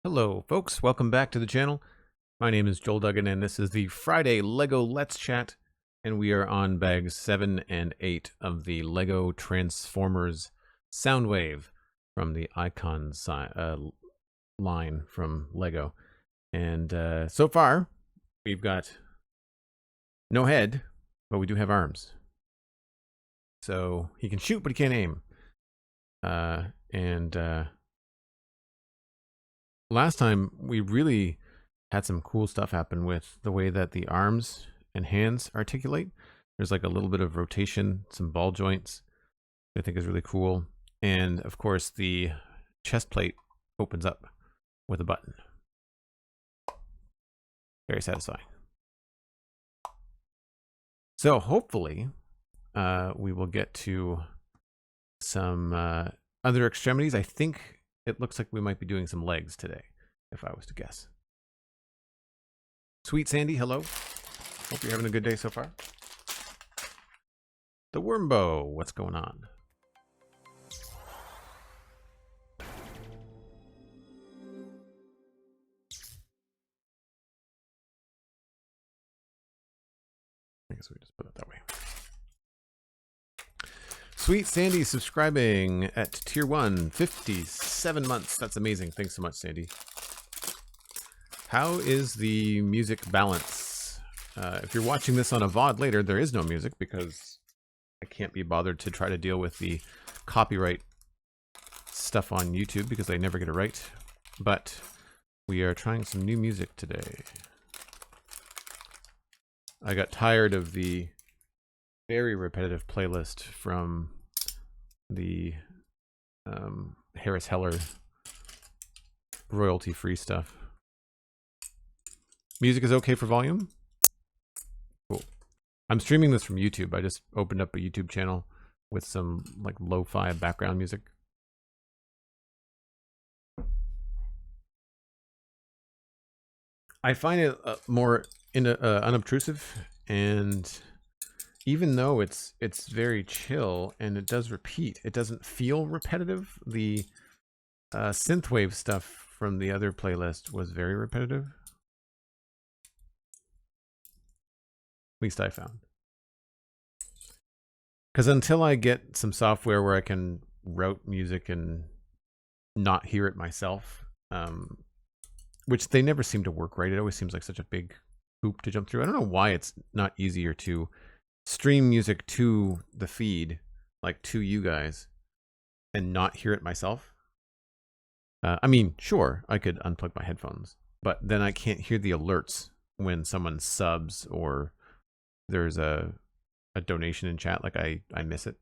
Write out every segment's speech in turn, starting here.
Hello folks, welcome back to the channel. My name is Joel Duggan and this is the Friday LEGO Let's Chat, and we are on bags 7 and 8 of the LEGO Transformers Soundwave from the Icons line from LEGO. And so far, we've got no head, but we do have arms. So he can shoot, but he can't aim. Last time, we really had some cool stuff happen with the way that the arms and hands articulate. There's like a little bit of rotation, some ball joints, I think is really cool. And of course, the chest plate opens up with a button. Very satisfying. So hopefully, we will get to some other extremities. I think it looks like we might be doing some legs today, if I was to guess. SweetSandi, hello. Hope you're having a good day so far. The Wormbo, what's going on? I guess we just put it that way. SweetSandi subscribing at tier 1, 57 months. That's amazing. Thanks so much, Sandy. How is the music balance? If you're watching this on a VOD later, there is no music because I can't be bothered to try to deal with the copyright stuff on YouTube because I never get it right. But we are trying some new music today. I got tired of the very repetitive playlist from the Harris Heller royalty-free stuff. Music is okay for volume? Cool. I'm streaming this from YouTube. I just opened up a YouTube channel with some like lo-fi background music. I find it more unobtrusive, and even though it's very chill and it does repeat, it doesn't feel repetitive. The synthwave stuff from the other playlist was very repetitive. At least I found. Because until I get some software where I can route music and not hear it myself, which they never seem to work right. It always seems like such a big hoop to jump through. I don't know why it's not easier to stream music to the feed, like to you guys, and not hear it myself. I mean, sure, I could unplug my headphones, but then I can't hear the alerts when someone subs or there's a donation in chat. Like I miss it.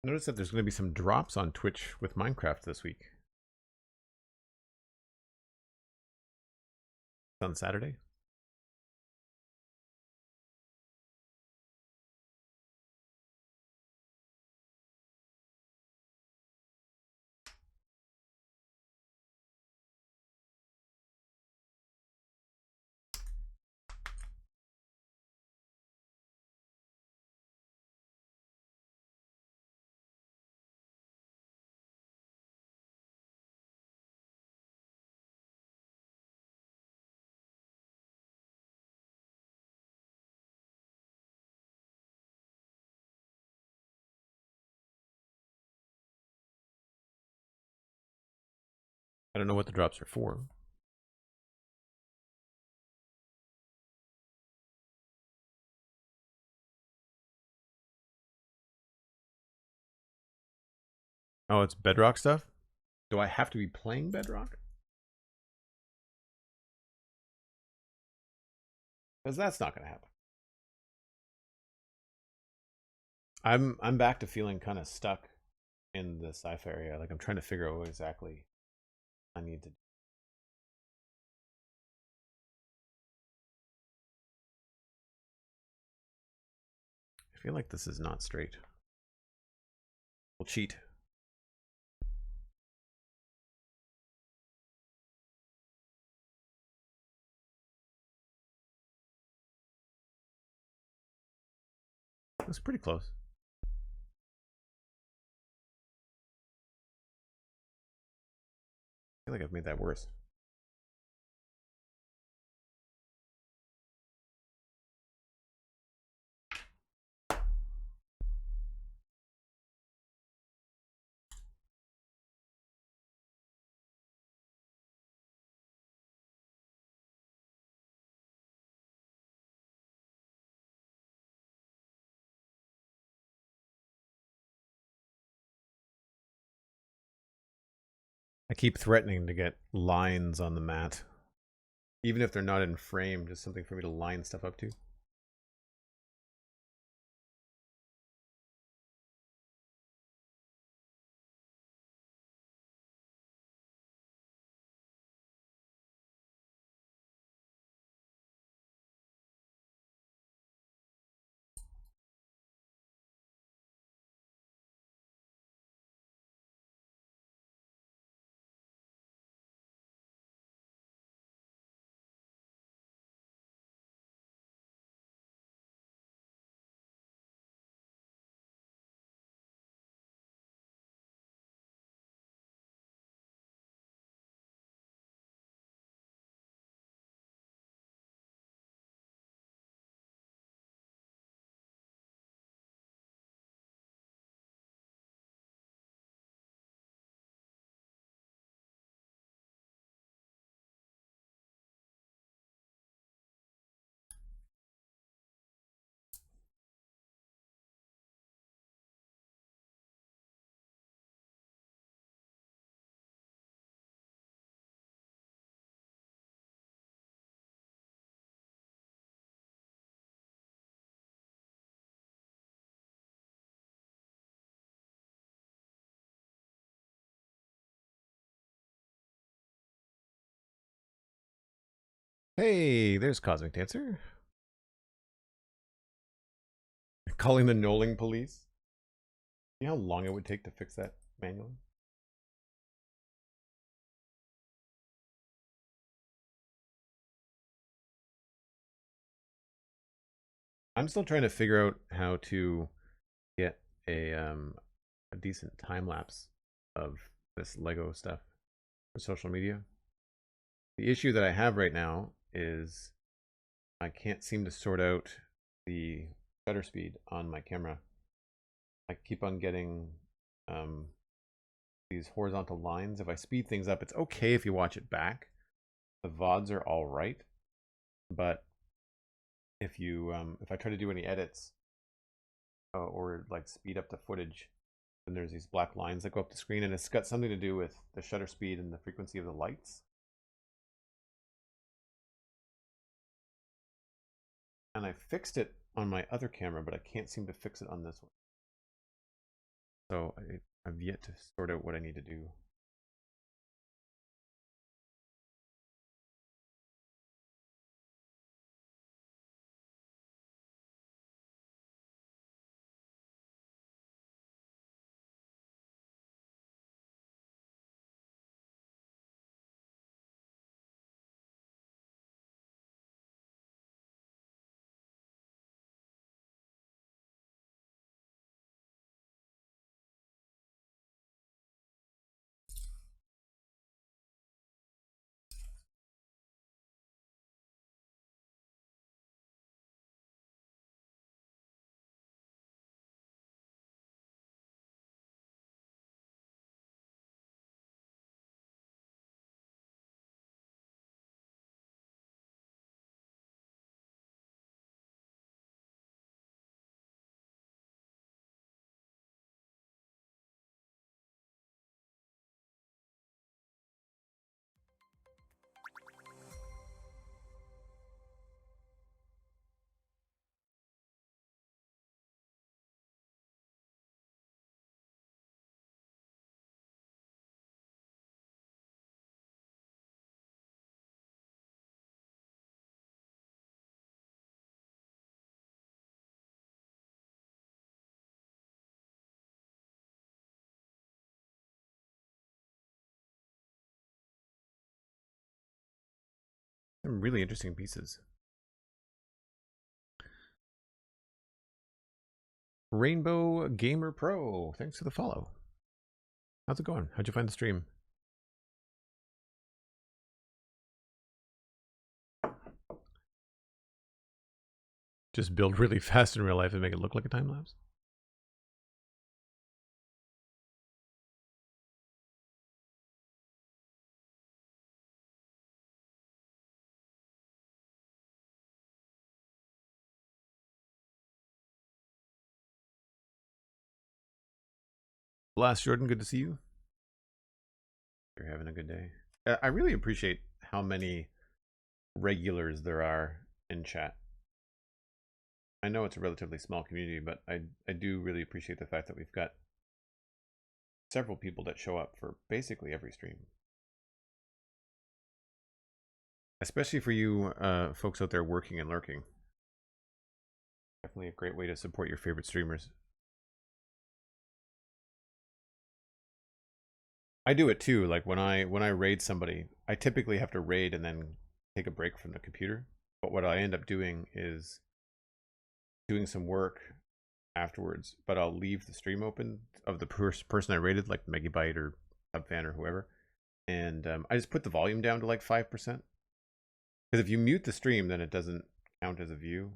Notice that there's going to be some drops on Twitch with Minecraft this week. On Saturday. I don't know what the drops are for. Oh, it's Bedrock stuff? Do I have to be playing Bedrock? Because that's not going to happen. I'm back to feeling kind of stuck in the sci-fi area. Like I'm trying to figure out what exactly I need to do. I feel like this is not straight. We'll cheat. That's pretty close. I feel like I've made that worse. I keep threatening to get lines on the mat. Even if they're not in frame, just something for me to line stuff up to. Hey, there's Cosmic Dancer. Calling the knolling police. You know how long it would take to fix that manually? I'm still trying to figure out how to get a decent time lapse of this Lego stuff for social media. The issue that I have right now is I can't seem to sort out the shutter speed on my camera. I keep on getting these horizontal lines. If I speed things up, it's okay if you watch it back. The VODs are all right, but if I try to do any edits or like speed up the footage, then there's these black lines that go up the screen, and it's got something to do with the shutter speed and the frequency of the lights. And I fixed it on my other camera, but I can't seem to fix it on this one. So I've yet to sort out what I need to do. Some really interesting pieces. Rainbow Gamer Pro, thanks for the follow. How's it going? How'd you find the stream? Just build really fast in real life and make it look like a time lapse? Blast Jordan, good to see you. You're having a good day. I really appreciate how many regulars there are in chat. I know it's a relatively small community, but I do really appreciate the fact that we've got several people that show up for basically every stream. Especially for you folks out there working and lurking. Definitely a great way to support your favorite streamers. I do it too. Like when I raid somebody, I typically have to raid and then take a break from the computer. But what I end up doing is doing some work afterwards, but I'll leave the stream open of the person I rated, like Megabyte or Subfan or whoever, and I just put the volume down to like 5%. Because if you mute the stream, then it doesn't count as a view.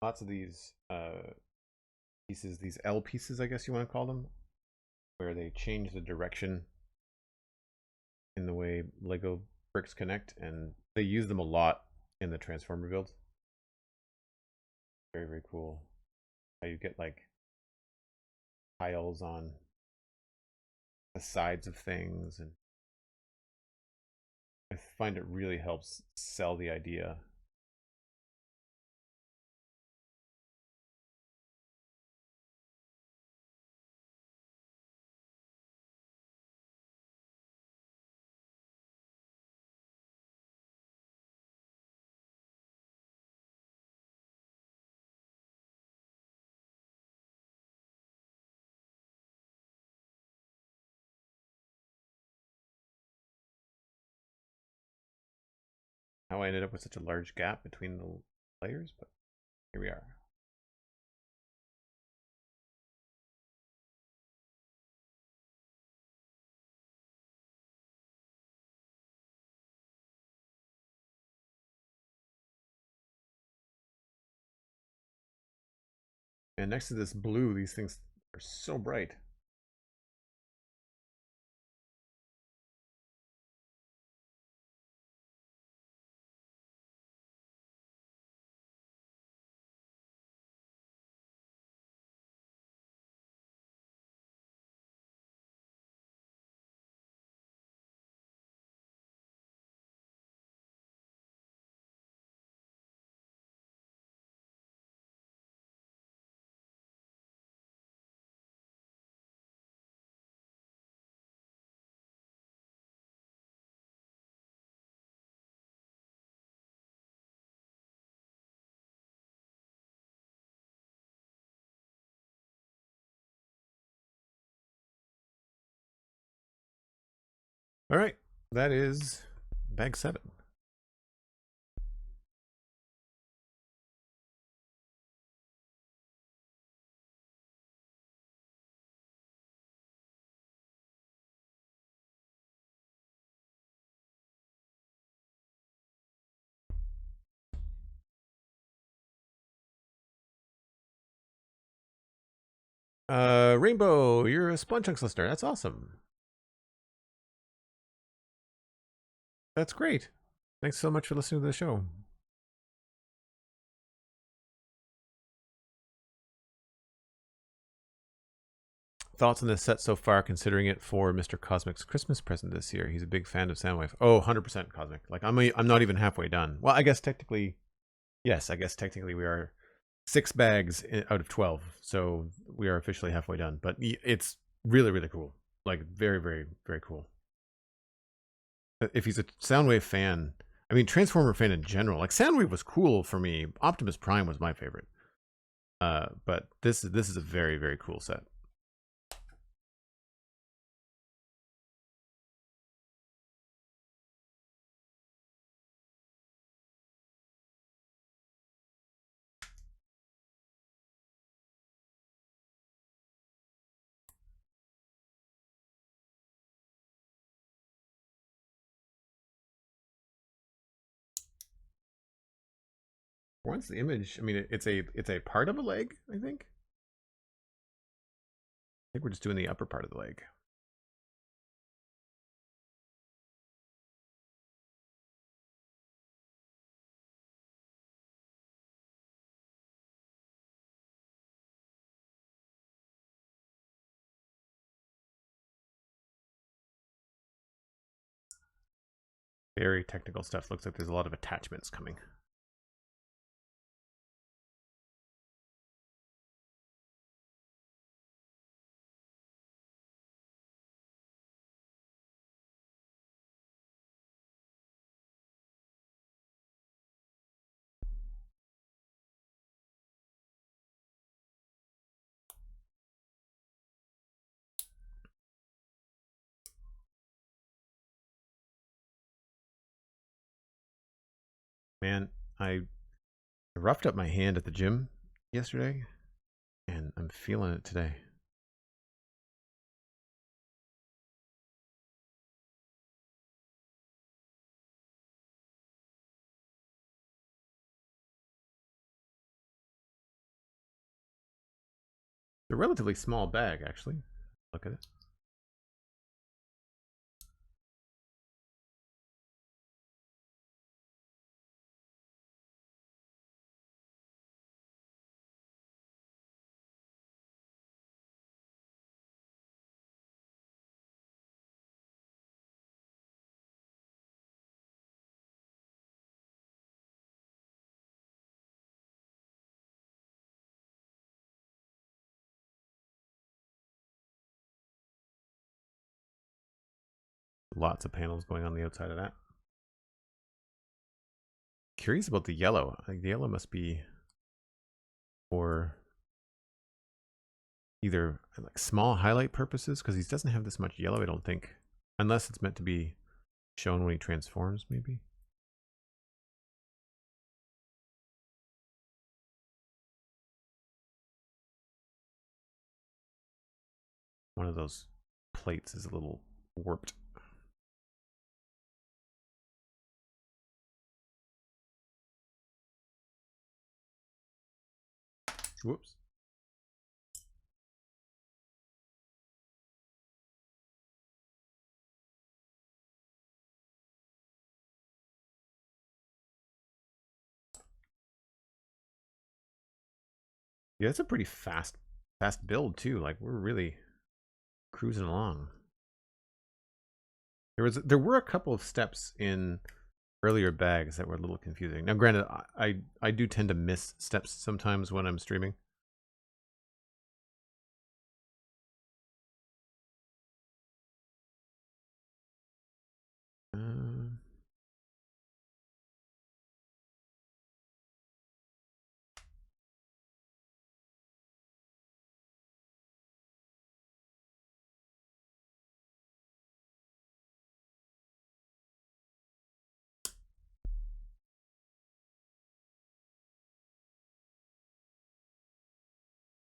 Lots of these pieces, these L pieces, I guess you want to call them, where they change the direction in the way Lego bricks connect, and they use them a lot in the Transformer builds. Very, very cool. How you get like tiles on the sides of things, and I find it really helps sell the idea. How I ended up with such a large gap between the layers, but here we are. And next to this blue, these things are so bright. All right, that is bag 7. Rainbow, you're a Splunchunks listener. That's awesome. That's great. Thanks so much for listening to the show. Thoughts on this set so far, considering it for Mr. Cosmic's Christmas present this year? He's a big fan of Soundwave. Oh, 100% Cosmic. Like, I'm not even halfway done. Well, I guess technically, yes, I guess technically we are 6 bags out of 12. So we are officially halfway done. But it's really, really cool. Like, very, very, very cool. If he's a Soundwave fan, I mean, Transformer fan in general, like, Soundwave was cool for me. Optimus Prime was my favorite. But this is a very, very cool set. Once the image, I mean, it's a part of a leg, I think. I think we're just doing the upper part of the leg. Very technical stuff. Looks like there's a lot of attachments coming. Man, I roughed up my hand at the gym yesterday, and I'm feeling it today. It's a relatively small bag, actually. Look at it. Lots of panels going on the outside of that. Curious about the yellow. I think the yellow must be for either like small highlight purposes, because he doesn't have this much yellow, I don't think. Unless it's meant to be shown when he transforms, maybe. One of those plates is a little warped. Whoops. Yeah, it's a pretty fast build too. Like, we're really cruising along. There were a couple of steps in earlier bags that were a little confusing. Now, granted, I do tend to miss steps sometimes when I'm streaming.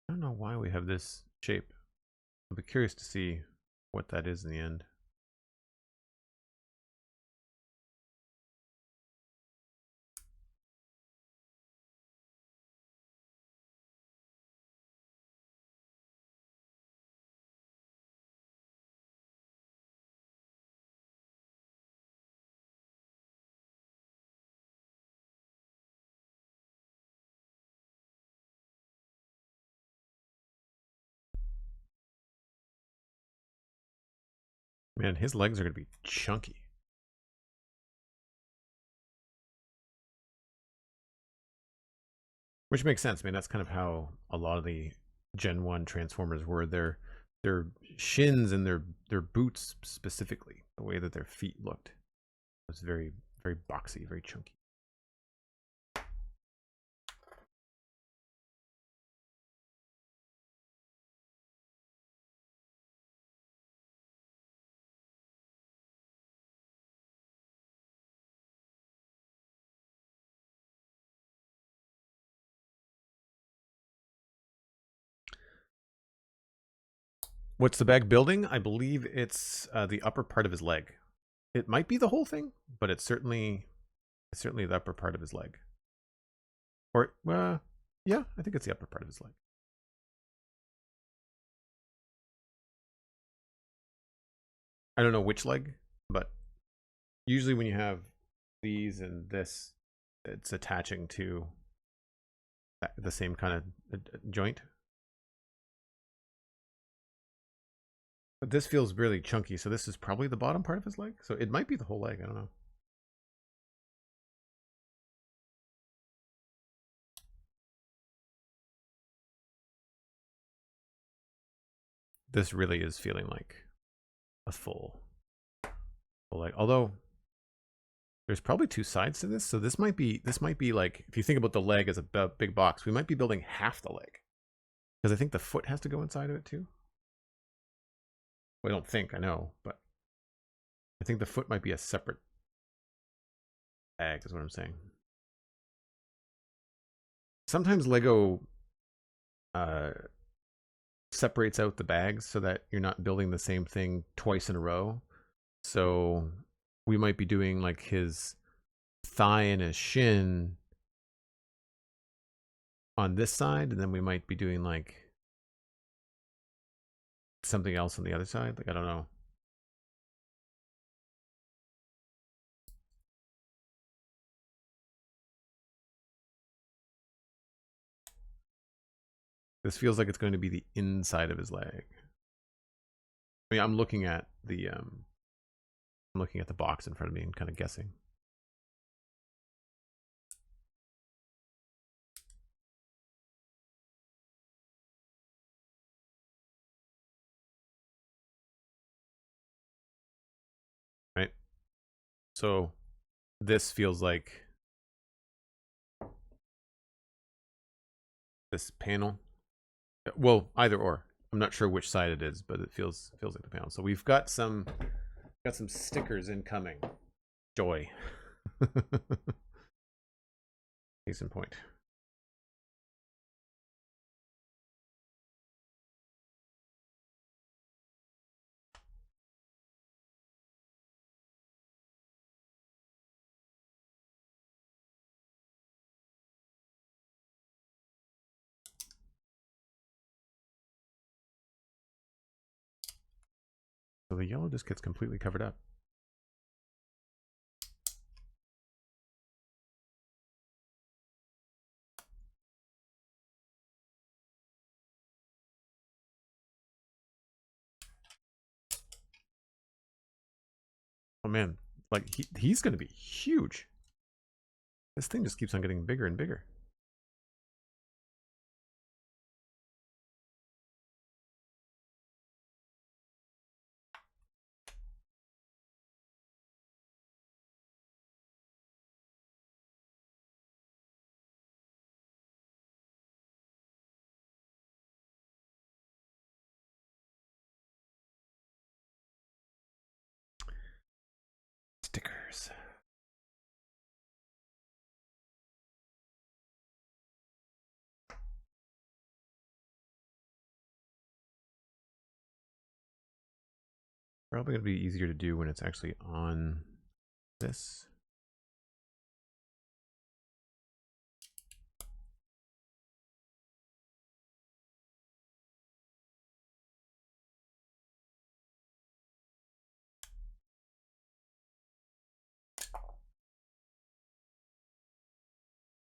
I don't know why we have this shape. I'll be curious to see what that is in the end. Man, his legs are going to be chunky. Which makes sense. I mean, that's kind of how a lot of the Gen 1 Transformers were. Their shins and their boots specifically, the way that their feet looked, was very, very boxy, very chunky. What's the bag building? I believe it's the upper part of his leg. It might be the whole thing, but it's certainly the upper part of his leg. Or, yeah, I think it's the upper part of his leg. I don't know which leg, but usually when you have these and this, it's attaching to the same kind of joint. But this feels really chunky, so this is probably the bottom part of his leg. So it might be the whole leg, I don't know. This really is feeling like a full leg. Although there's probably two sides to this, so this might be like, if you think about the leg as a big box, we might be building half the leg, because I think the foot has to go inside of it too. Well, I don't think, I know, but I think the foot might be a separate bag, is what I'm saying. Sometimes Lego separates out the bags so that you're not building the same thing twice in a row. So we might be doing like his thigh and his shin on this side, and then we might be doing like something else on the other side. Like, I don't know. This feels like it's going to be the inside of his leg. I mean, I'm looking at the box in front of me and kind of guessing. Right? So this feels like this panel. Well, either or. I'm not sure which side it is, but it feels like the panel. So we've got some stickers incoming. Joy. Case in point. So the yellow just gets completely covered up. Oh man, like he's going to be huge. This thing just keeps on getting bigger and bigger. Stickers. Probably going to be easier to do when it's actually on this.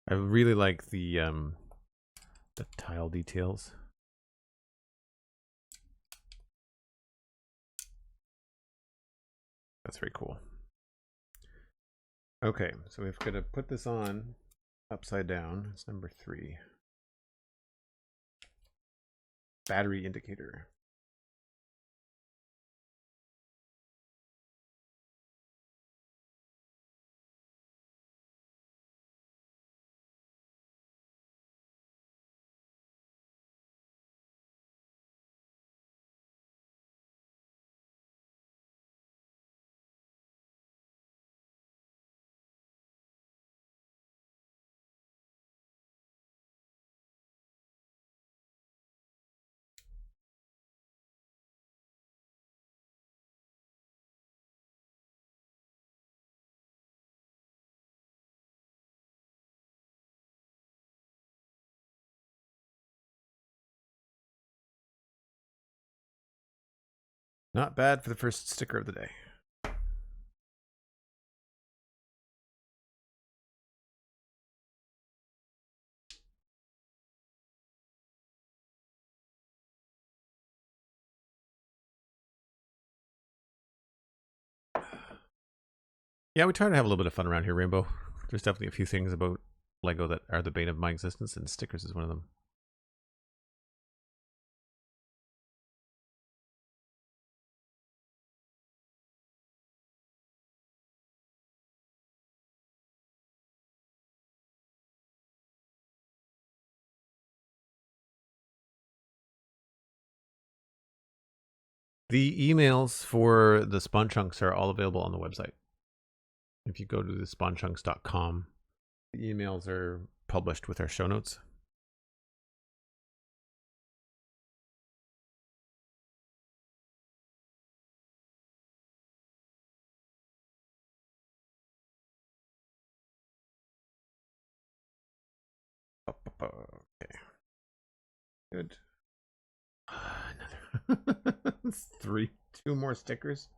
I really like the tile details. That's very cool. Okay, so we've got to put this on upside down. It's number 3. Battery indicator. Not bad for the first sticker of the day. Yeah, we try to have a little bit of fun around here, Rainbow. There's definitely a few things about Lego that are the bane of my existence, and stickers is one of them. The emails for the spawn chunks are all available on the website. If you go to the spawnchunks.com, the emails are published with our show notes. Okay. Good. Another 2 more stickers.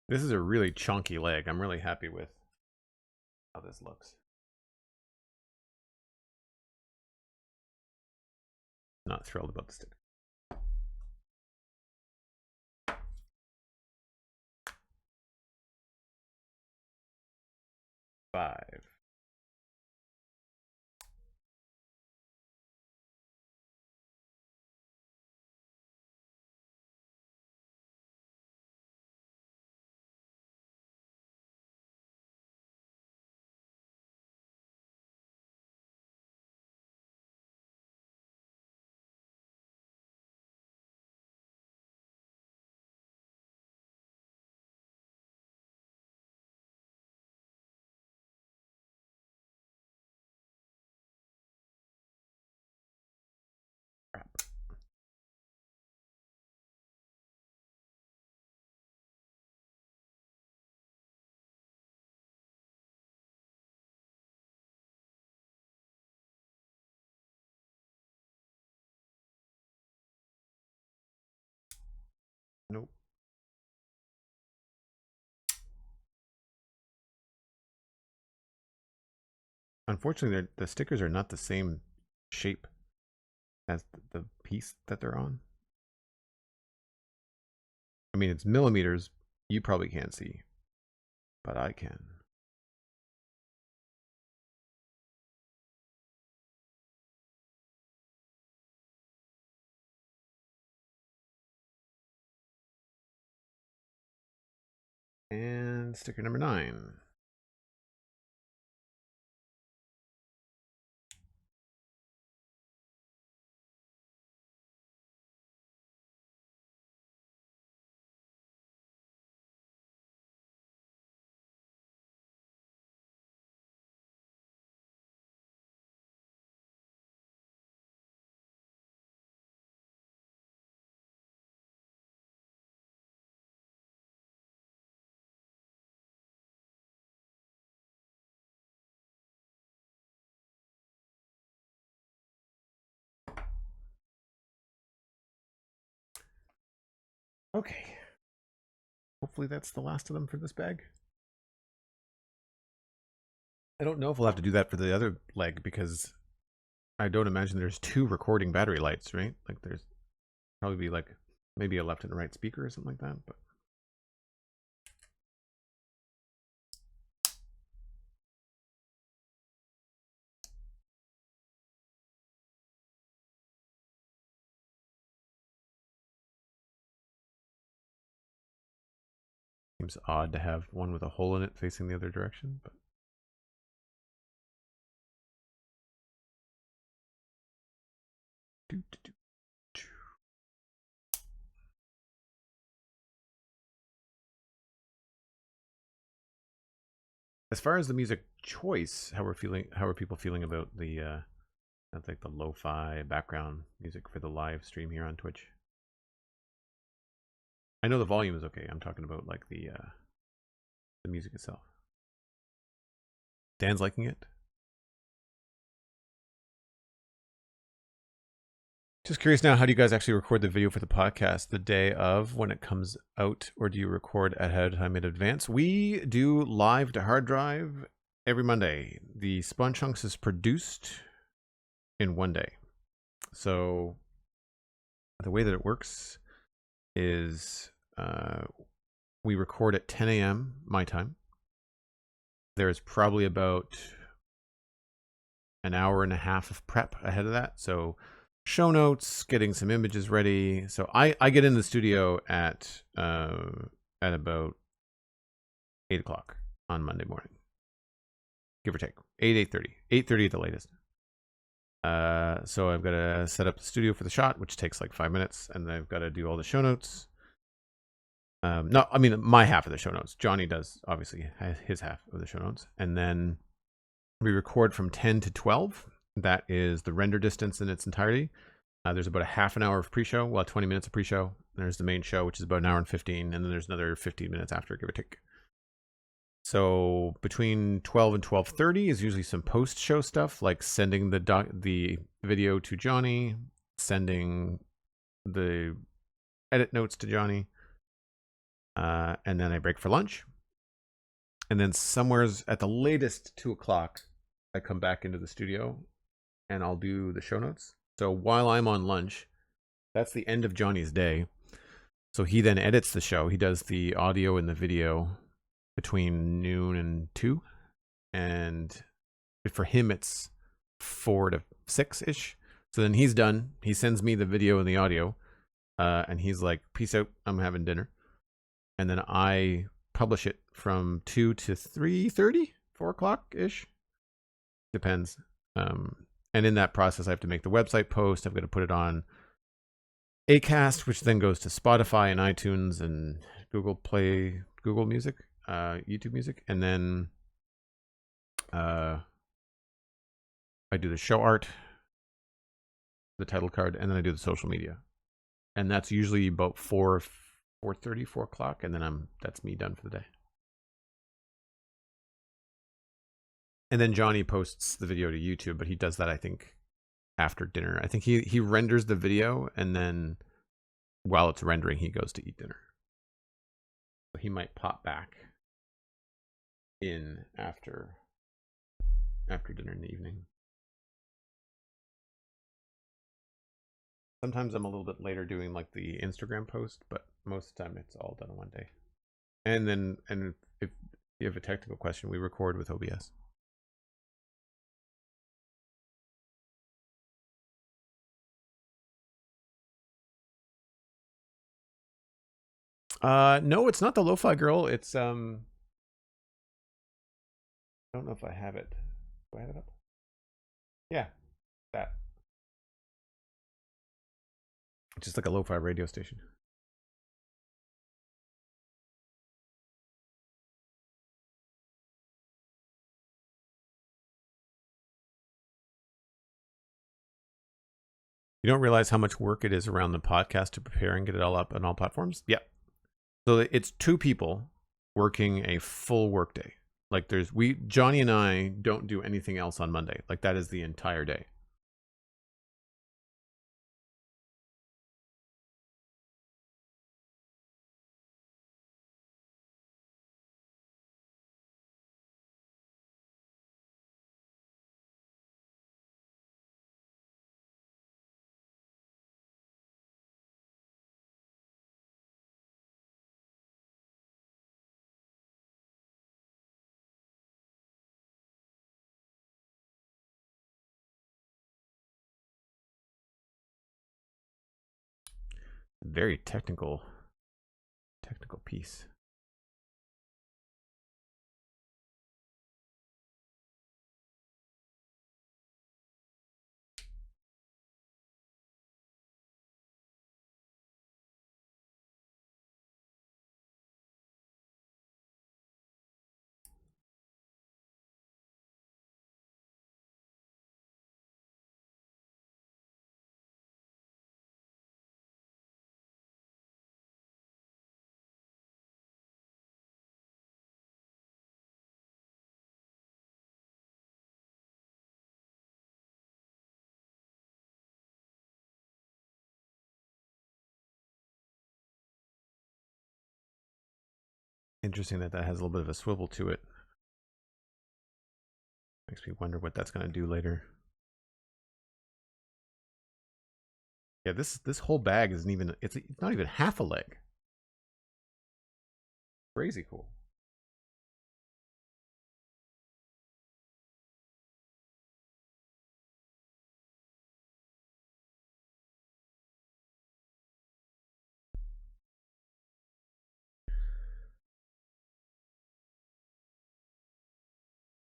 This is a really chunky leg. I'm really happy with how this looks. Not thrilled about the sticker. 5. Nope. Unfortunately, the stickers are not the same shape as the piece that they're on. I mean, it's millimeters. You probably can't see, but I can. And sticker number 9. Okay. hopefully that's the last of them for this bag. I don't know if we'll have to do that for the other leg because I don't imagine there's 2 recording battery lights, right? Like there's probably be like maybe a left and right speaker or something like that, but seems odd to have one with a hole in it facing the other direction, but as far as the music choice, how are people feeling about the like the lo-fi background music for the live stream here on Twitch? I know the volume is okay. I'm talking about like the music itself. Dan's liking it. Just curious now, how do you guys actually record the video for the podcast the day of when it comes out, or do you record ahead of time in advance? We do live to hard drive every Monday. The Spawn Chunks is produced in one day. So the way that it works is we record at 10 a.m. my time. There's probably about an hour and a half of prep ahead of that. So show notes, getting some images ready. So I get in the studio at about 8 o'clock on Monday morning, give or take 8:30 at the latest. So I've got to set up the studio for the shot, which takes like 5 minutes, and then I've got to do all the show notes. No, I mean my half of the show notes. Johnny does obviously his half of the show notes, and then we record from 10 to 12. That is the render distance in its entirety. There's about a half an hour of pre-show, well, 20 minutes of pre-show. There's the main show, which is about an hour and 15, and then there's another 15 minutes after, give or take. So between 12 and 12:30 is usually some post-show stuff, like sending the video to Johnny, sending the edit notes to Johnny, and then I break for lunch. And then somewheres at the latest 2 o'clock, I come back into the studio and I'll do the show notes. So while I'm on lunch, that's the end of Johnny's day. So he then edits the show. He does the audio and the video between noon and 2. And for him, it's 4 to 6-ish. So then he's done. He sends me the video and the audio. And he's like, peace out, I'm having dinner. And then I publish it from 2 to 3:30, 4 o'clock-ish. Depends. And in that process, I have to make the website post. I've got to put it on Acast, which then goes to Spotify and iTunes and Google Play, Google Music, YouTube Music. And then I do the show art, the title card, and then I do the social media. And that's usually about 4:30, 4 o'clock, and then that's me done for the day. And then Johnny posts the video to YouTube, but he does that, I think, after dinner. I think he renders the video, and then while it's rendering, he goes to eat dinner. So he might pop back in after dinner in the evening. Sometimes I'm a little bit later doing like the Instagram post, but most of the time it's all done in one day. And if you have a technical question, we record with OBS. No, it's not the Lo-Fi Girl. It's I don't know if I have it. Do I have it up? Yeah, that. Just like a lo-fi radio station. You don't realize how much work it is around the podcast to prepare and get it all up on all platforms? Yeah. So it's 2 people working a full workday. Like Johnny and I don't do anything else on Monday. Like that is the entire day. Very technical piece. Interesting that has a little bit of a swivel to it. Makes me wonder what that's going to do later. Yeah, this whole bag isn't even, it's not even half a leg. Crazy cool.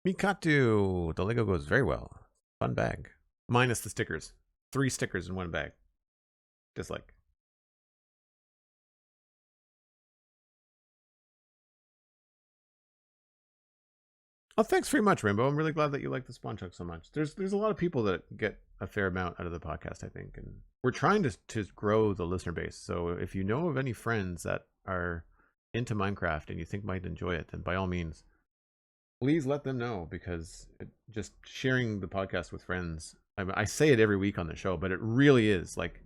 Mikatu, the Lego goes very well. Fun bag. Minus the stickers. 3 stickers in one bag. Dislike. Oh, thanks very much, Rainbow. I'm really glad that you like the Spawn Chuck so much. There's a lot of people that get a fair amount out of the podcast, I think, and we're trying to grow the listener base. So if you know of any friends that are into Minecraft and you think might enjoy it, then by all means, please let them know, because just sharing the podcast with friends. I say it every week on the show, but it really is like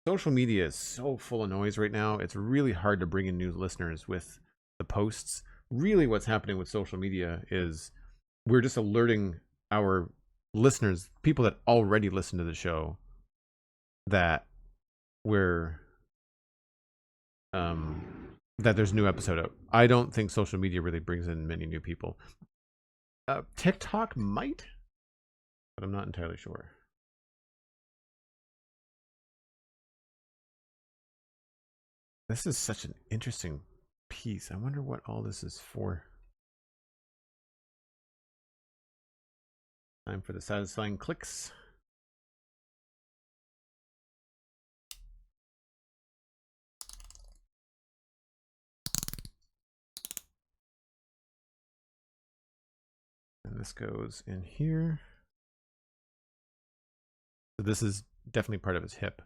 social media is so full of noise right now. It's really hard to bring in new listeners with the posts. Really what's happening with social media is we're just alerting our listeners, people that already listen to the show, that we're that there's a new episode out. I don't think social media really brings in many new people. TikTok might, but I'm not entirely sure. This is such an interesting piece. I wonder what all this is for. Time for the satisfying clicks. And this goes in here. So this is definitely part of his hip.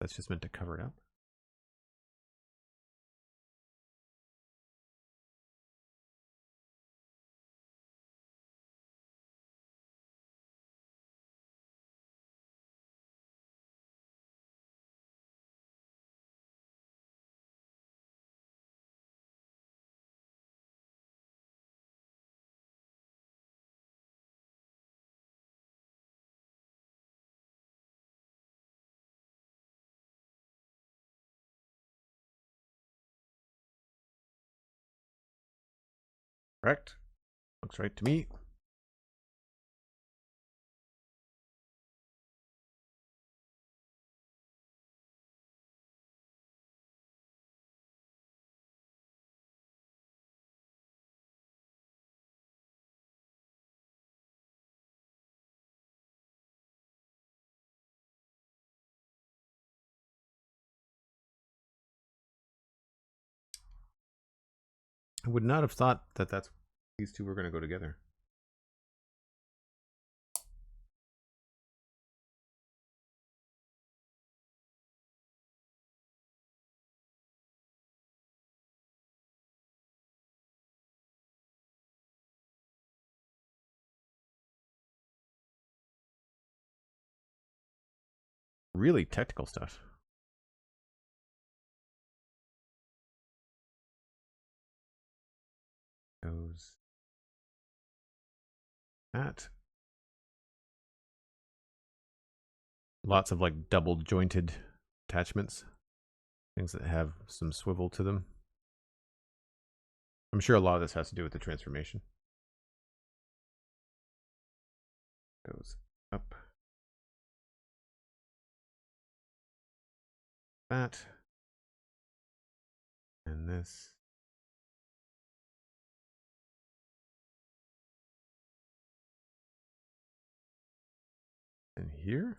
That's just meant to cover it up. Correct. Looks right to me. I would not have thought that these two were going to go together. Really technical stuff. Goes that. Lots of like double jointed attachments. Things that have some swivel to them. I'm sure a lot of this has to do with the transformation. Goes up. that. And this. And here?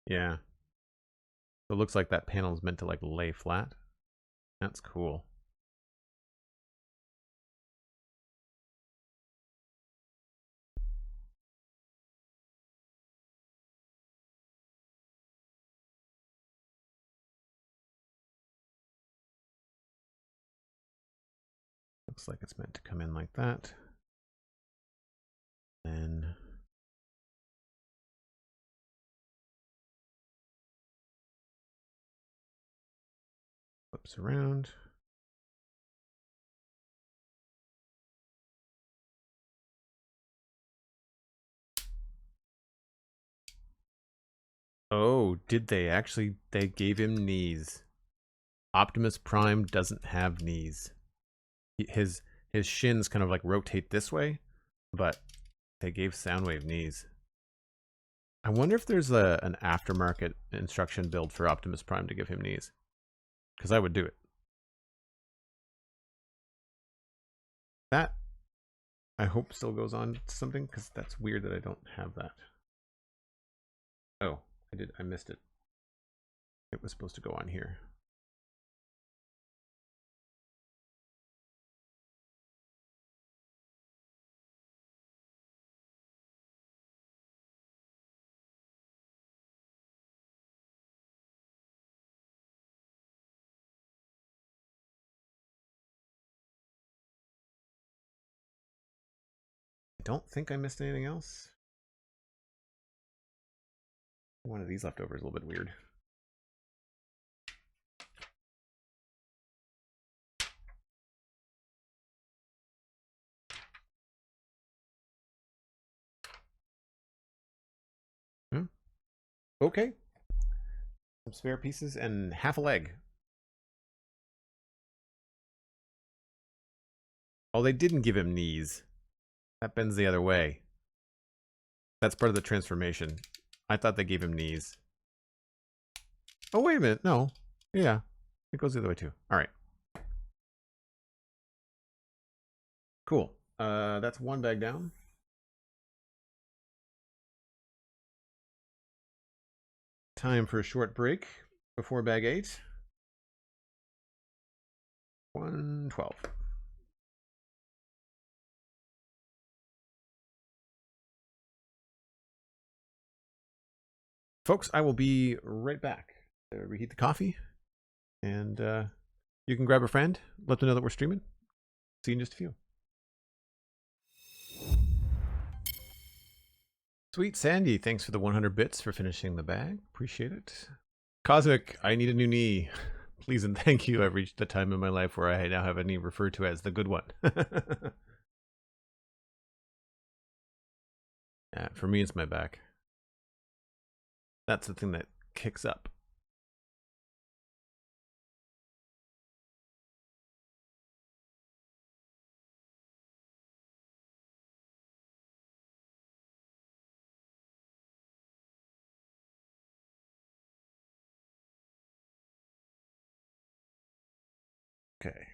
Yeah. So it looks like that panel is meant to like lay flat. That's cool. Looks like it's meant to come in like that. Then flips around. Oh, did they actually? They gave him knees. Optimus Prime doesn't have knees. His shins kind of like rotate this way, but they gave Soundwave knees. I wonder if there's an aftermarket instruction build for Optimus Prime to give him knees. Because I would do it. That, I hope, still goes on to something, because that's weird that I don't have that. Oh, I missed it. It was supposed to go on here. I don't think I missed anything else. One of these leftovers is a little bit weird. Okay. Some spare pieces and half a leg. Oh, they didn't give him knees. That bends the other way. That's part of the transformation. I thought they gave him knees. Oh, wait a minute. No. Yeah. It goes the other way too. All right. Cool. That's one bag down. Time for a short break before bag 8. 112. Folks, I will be right back to reheat the coffee. And you can grab a friend, let them know that we're streaming. See you in just a few. SweetSandi, thanks for the 100 bits for finishing the bag. Appreciate it. Cosmic, I need a new knee. Please and thank you. I've reached the time in my life where I now have a knee referred to as the good one. Yeah, for me, it's my back. That's the thing that kicks up. Okay.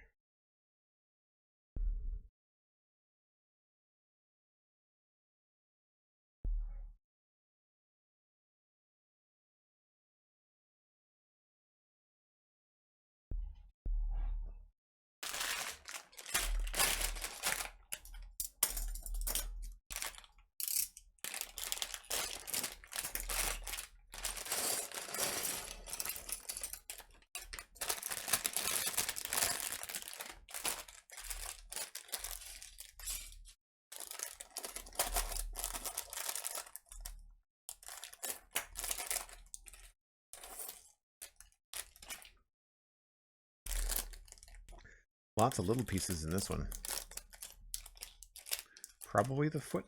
Lots of little pieces in this one. Probably the foot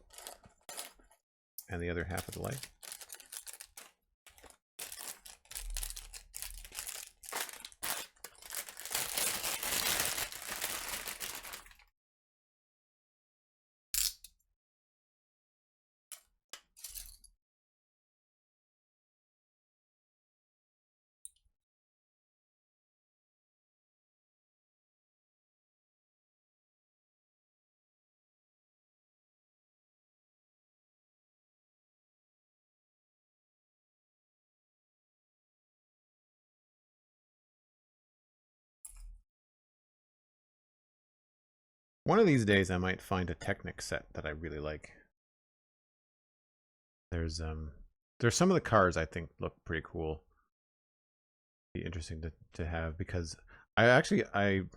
and the other half of the leg. One of these days I might find a Technic set that I really like. There's some of the cars I think look pretty cool. Be interesting to have, because I'm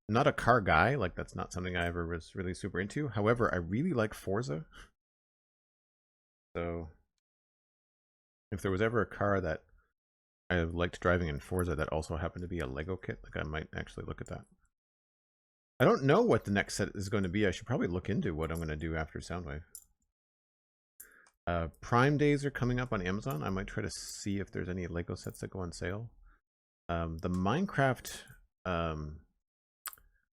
not a car guy, like that's not something I ever was really super into. However, I really like Forza. So if there was ever a car that I liked driving in Forza that also happened to be a Lego kit, like I might actually look at that. I don't know what the next set is going to be. I should probably look into what I'm going to do after Soundwave. Prime days are coming up on Amazon. I might try to see if there's any Lego sets that go on sale. The Minecraft,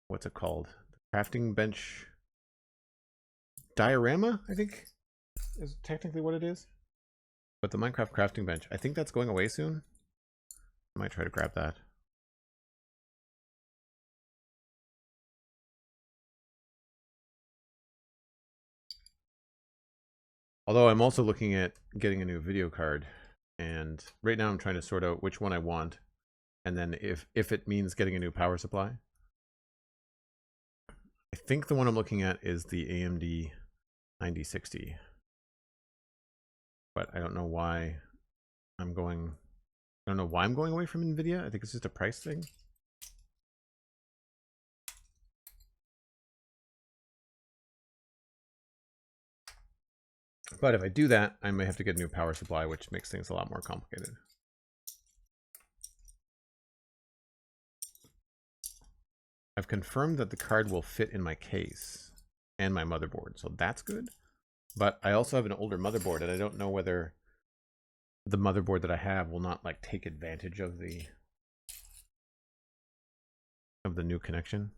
what's it called? The crafting bench diorama, I think, is technically what it is. But the Minecraft crafting bench, I think that's going away soon. I might try to grab that. Although I'm also looking at getting a new video card, and right now I'm trying to sort out which one I want, and then if it means getting a new power supply. I think the one I'm looking at is the AMD 9060, but I don't know why I'm going away from NVIDIA. I think it's just a price thing. But if I do that, I may have to get a new power supply, which makes things a lot more complicated. I've confirmed that the card will fit in my case and my motherboard, so that's good. But I also have an older motherboard, and I don't know whether the motherboard that I have will not like take advantage of the new connection.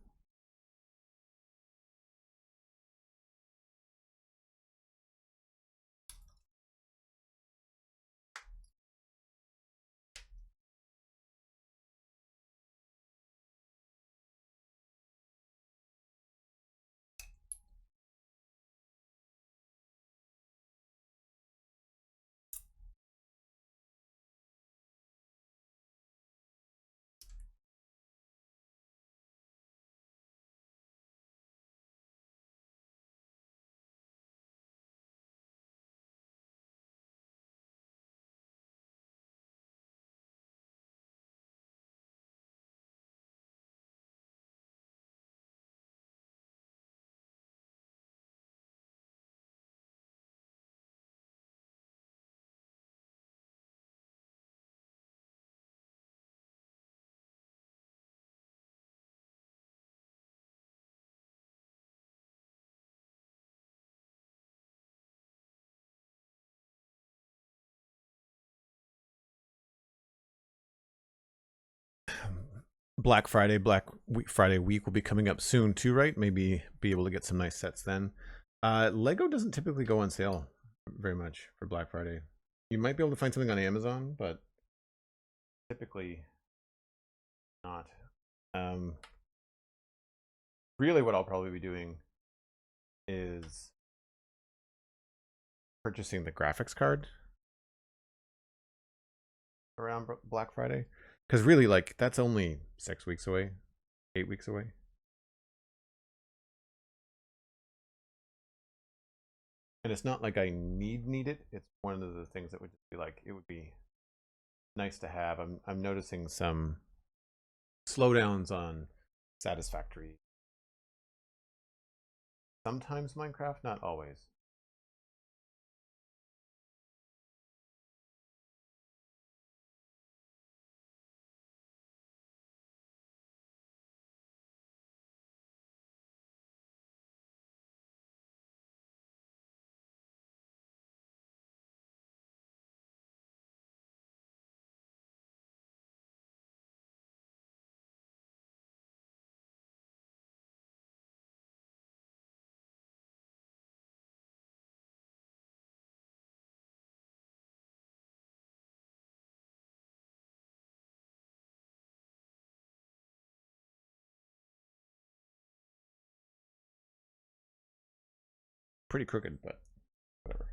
Black Friday week will be coming up soon too, right? Maybe be able to get some nice sets then. Lego doesn't typically go on sale very much for Black Friday. You might be able to find something on Amazon, but typically not. Really what I'll probably be doing is purchasing the graphics card around Black Friday. Because really, like, that's only 6 weeks away, 8 weeks away. And it's not like I need it. It's one of the things that would just be like, it would be nice to have. I'm noticing some slowdowns on Satisfactory. Sometimes Minecraft, not always. Pretty crooked, but whatever.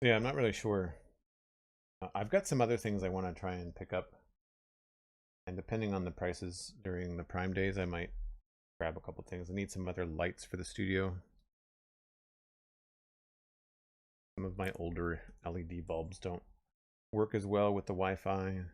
Yeah, I'm not really sure. I've got some other things I want to try and pick up. And depending on the prices during the Prime days, I might grab a couple things. I need some other lights for the studio. Some of my older LED bulbs don't work as well with the Wi-Fi.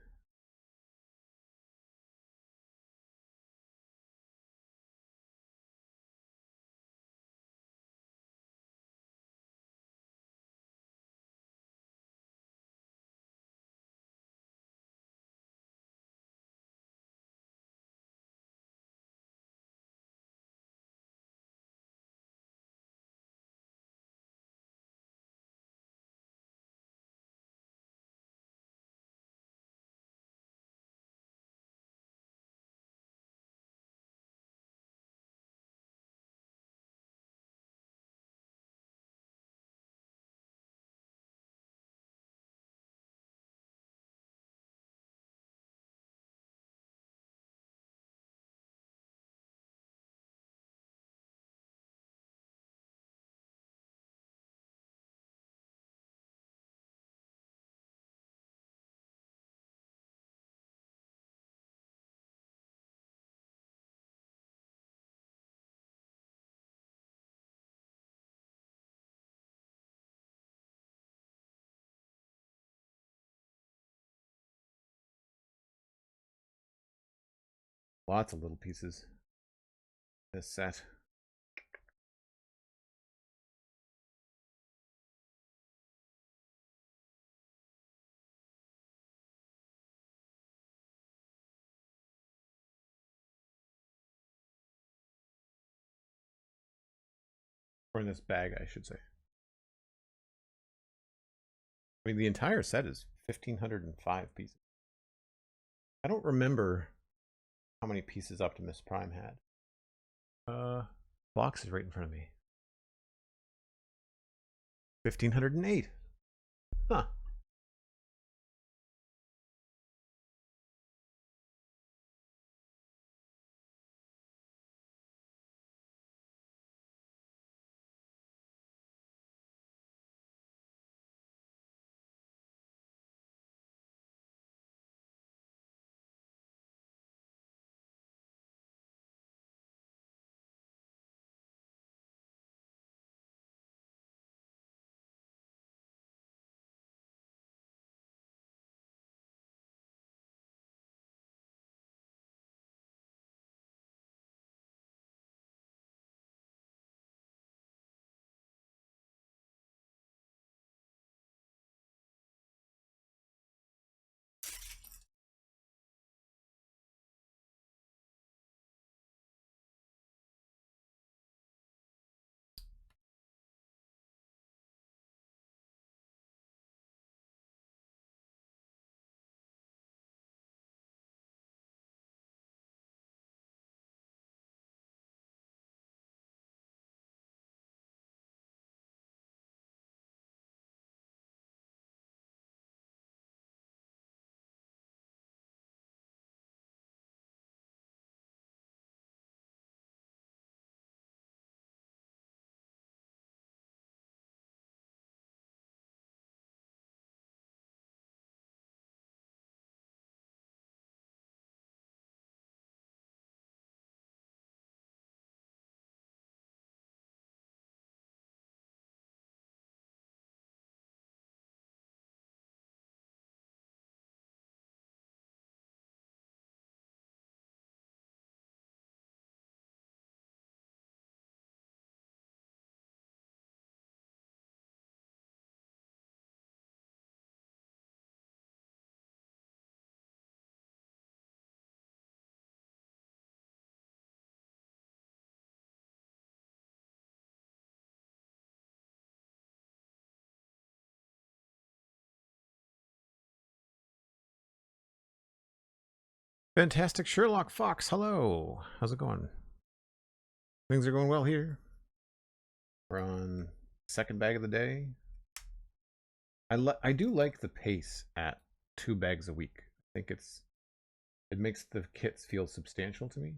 Lots of little pieces. This set. Or in this bag, I should say. I mean, the entire set is 1,505 pieces. I don't remember how many pieces Optimus Prime had. Box is right in front of me. 1,508. Huh. Fantastic Sherlock Fox, hello. How's it going? Things are going well here. We're on second bag of the day. I do like the pace at 2 bags a week. I think it makes the kits feel substantial to me.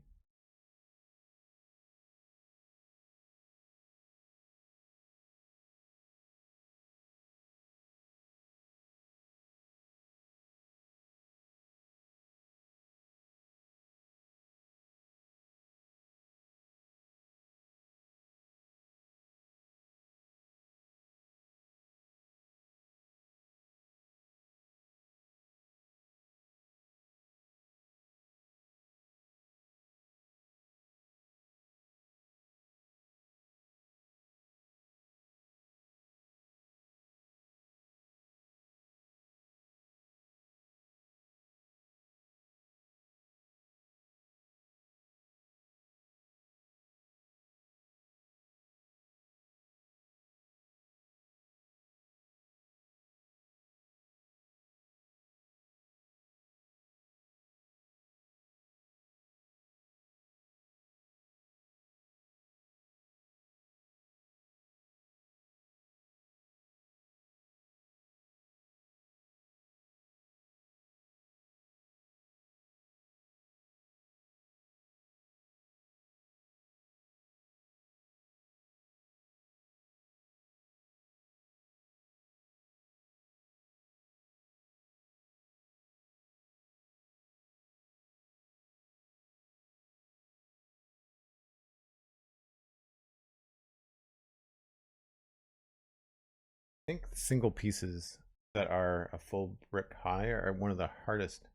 think single pieces that are a full brick high are one of the hardest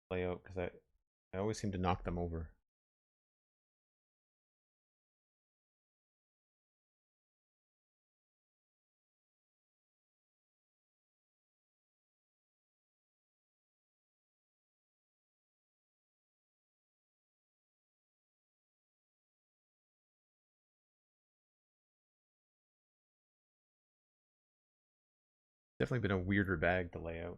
layout because I always seem to knock them over. Definitely been a weirder bag to lay out.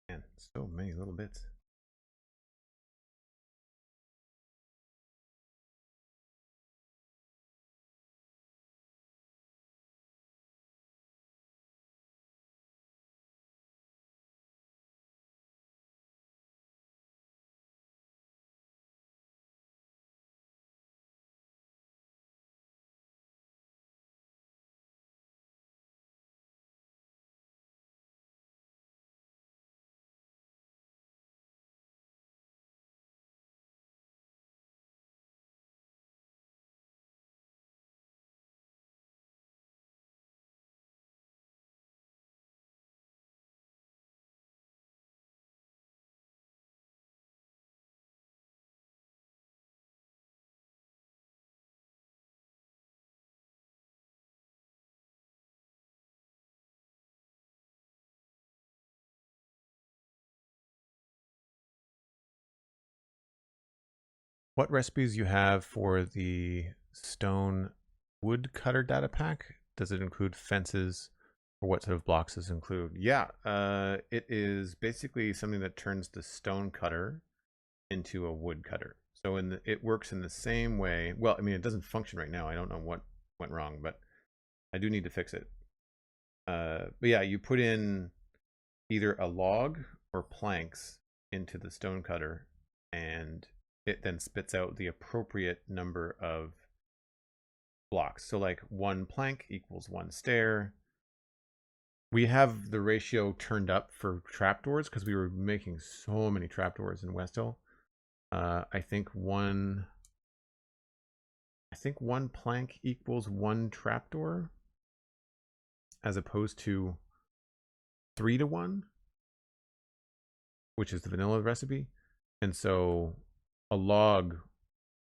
Man, so many little bits. What recipes you have for the stone woodcutter data pack? Does it include fences, or what sort of blocks does it include? Yeah, it is basically something that turns the stone cutter into a woodcutter. So it works in the same way. Well, I mean, it doesn't function right now. I don't know what went wrong, but I do need to fix it. But yeah, you put in either a log or planks into the stone cutter, and it then spits out the appropriate number of blocks. So like 1 plank equals 1 stair. We have the ratio turned up for trapdoors because we were making so many trapdoors in West Hill. I think one plank equals 1 trapdoor, as opposed to 3 to 1, which is the vanilla recipe. And so a log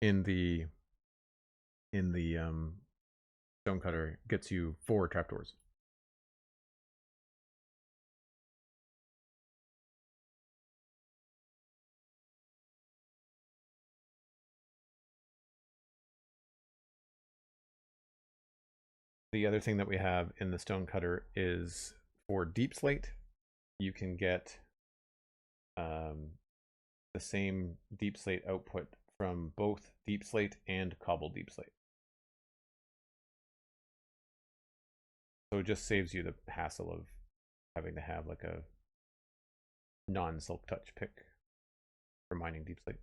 in the stonecutter gets you 4 trapdoors. the other thing that we have in the Stonecutter is for deep slate, you can get the same deep slate output from both deep slate and cobble deep slate. So it just saves you the hassle of having to have like a non-silk touch pick for mining deep slate.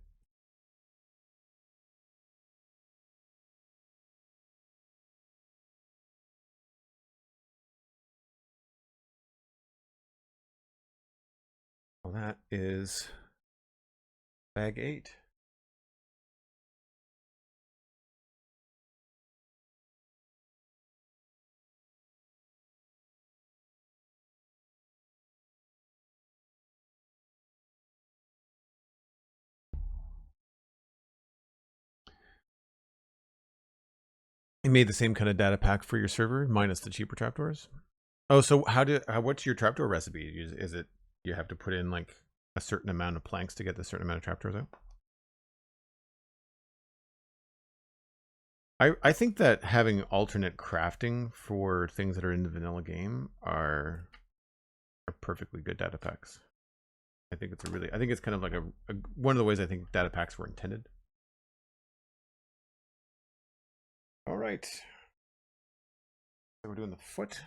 Well, that is bag 8. You made the same kind of data pack for your server, minus the cheaper trapdoors. Oh, so what's your trapdoor recipe? Is it you have to put in like a certain amount of planks to get the certain amount of trapdoors out? I think that having alternate crafting for things that are in the vanilla game are perfectly good data packs. I think it's kind of like one of the ways I think data packs were intended. All right. So we're doing the foot.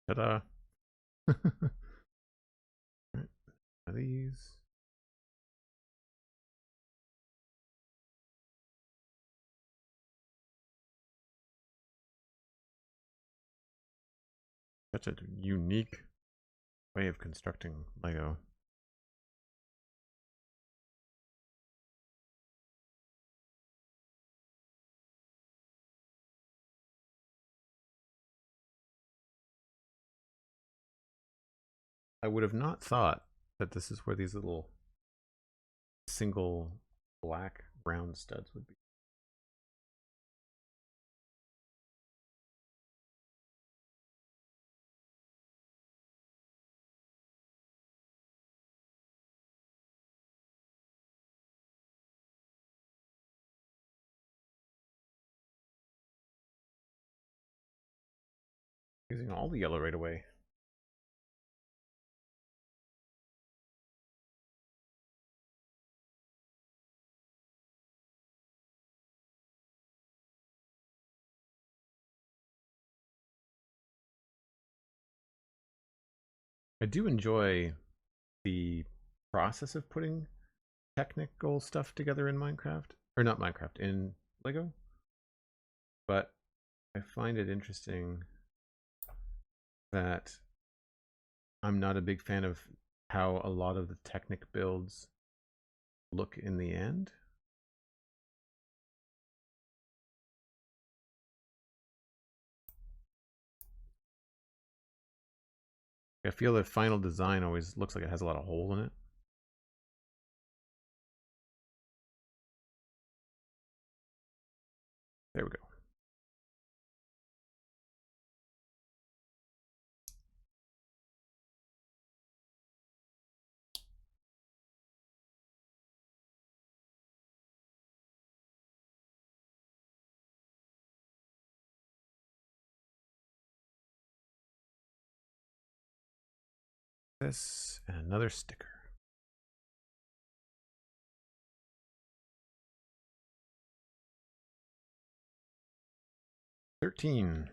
Ta-da. Are these? Such a unique way of constructing Lego. I would have not thought that this is where these little single black round studs would be. Using all the yellow right away. I do enjoy the process of putting technical stuff together in Minecraft, or not Minecraft, in Lego, but I find it interesting that I'm not a big fan of how a lot of the Technic builds look in the end. I feel the final design always looks like it has a lot of hole in it. There we go. This and another sticker. 13.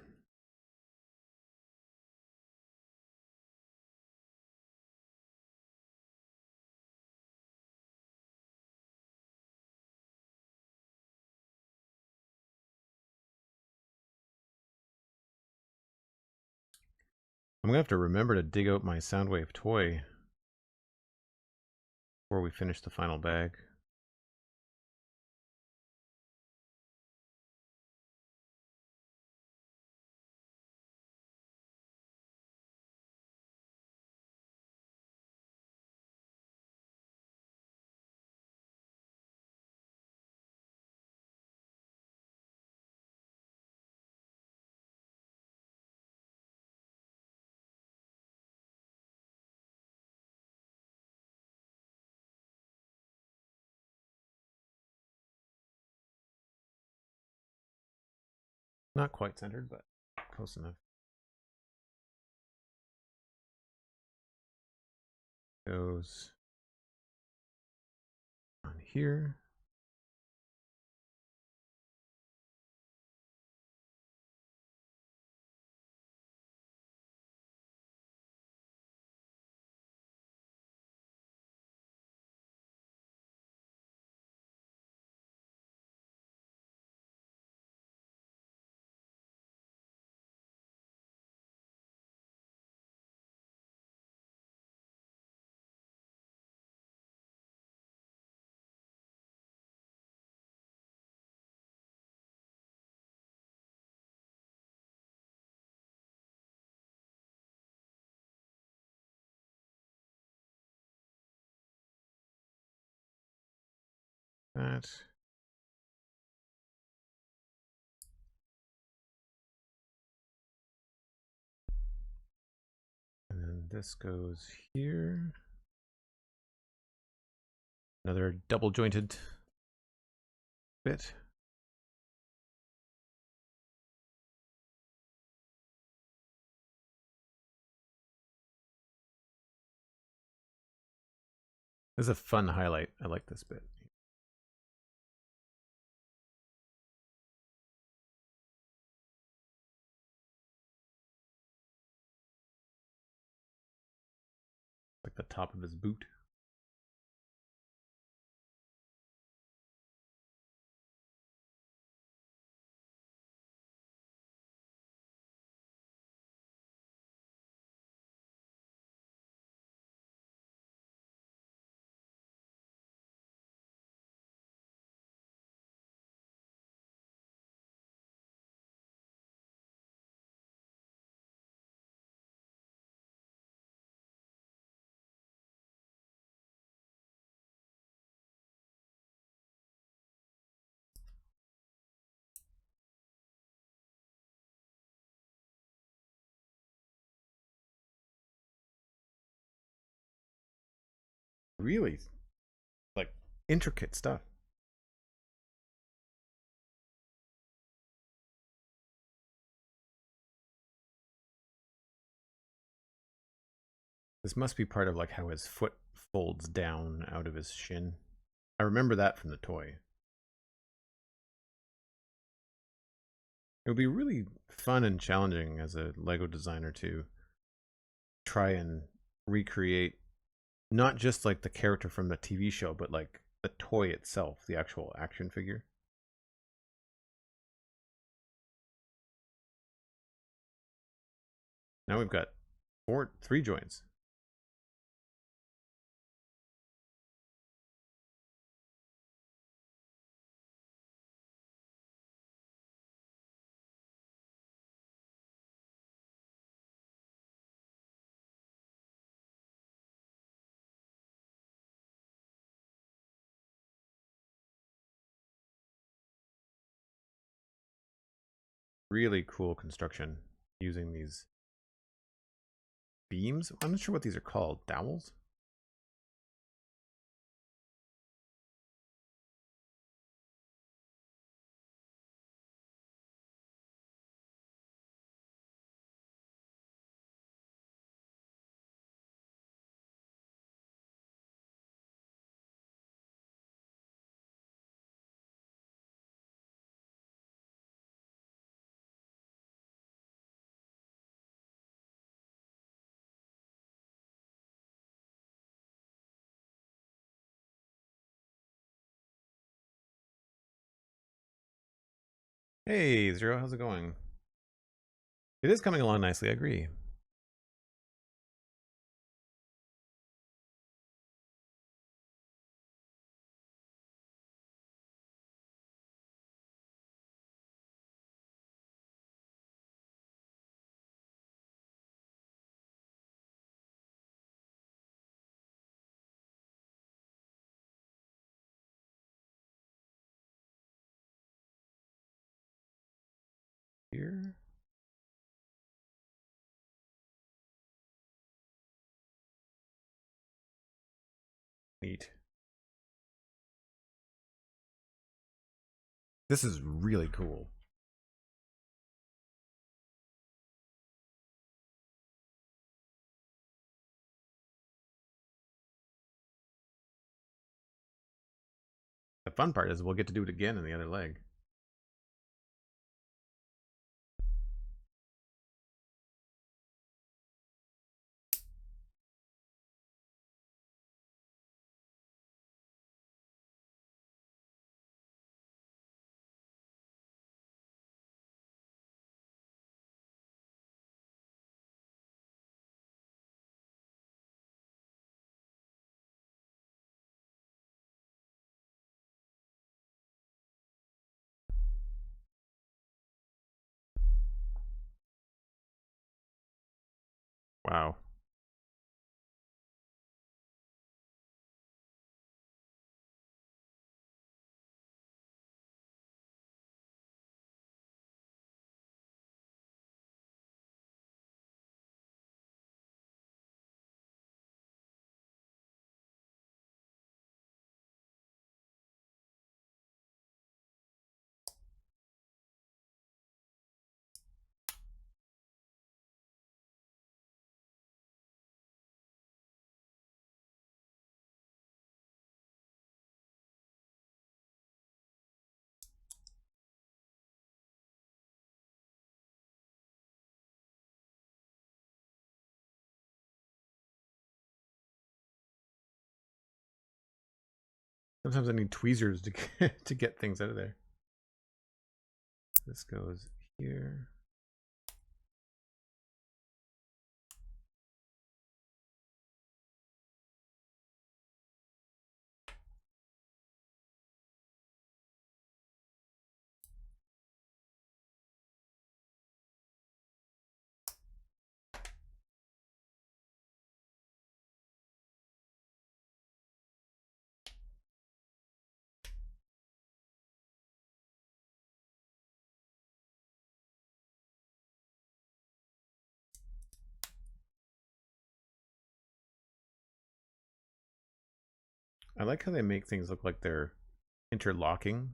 I'm gonna have to remember to dig out my Soundwave toy before we finish the final bag. Not quite centered, but close enough. Goes on here. That. And then this goes here. Another double jointed bit. This is a fun highlight. I like this bit. Like the top of his boot. Really, like, intricate stuff. This must be part of like how his foot folds down out of his shin. I remember that from the toy. It would be really fun and challenging as a Lego designer to try and recreate not just like the character from the TV show, but like the toy itself, the actual action figure. Now we've got three joints. Really cool construction using these beams. I'm not sure what these are called. Dowels? Hey, Zero, how's it going? It is coming along nicely, I agree. Here. Neat. This is really cool. The fun part is we'll get to do it again in the other leg. Wow. Sometimes I need tweezers to get things out of there. This goes here. I like how they make things look like they're interlocking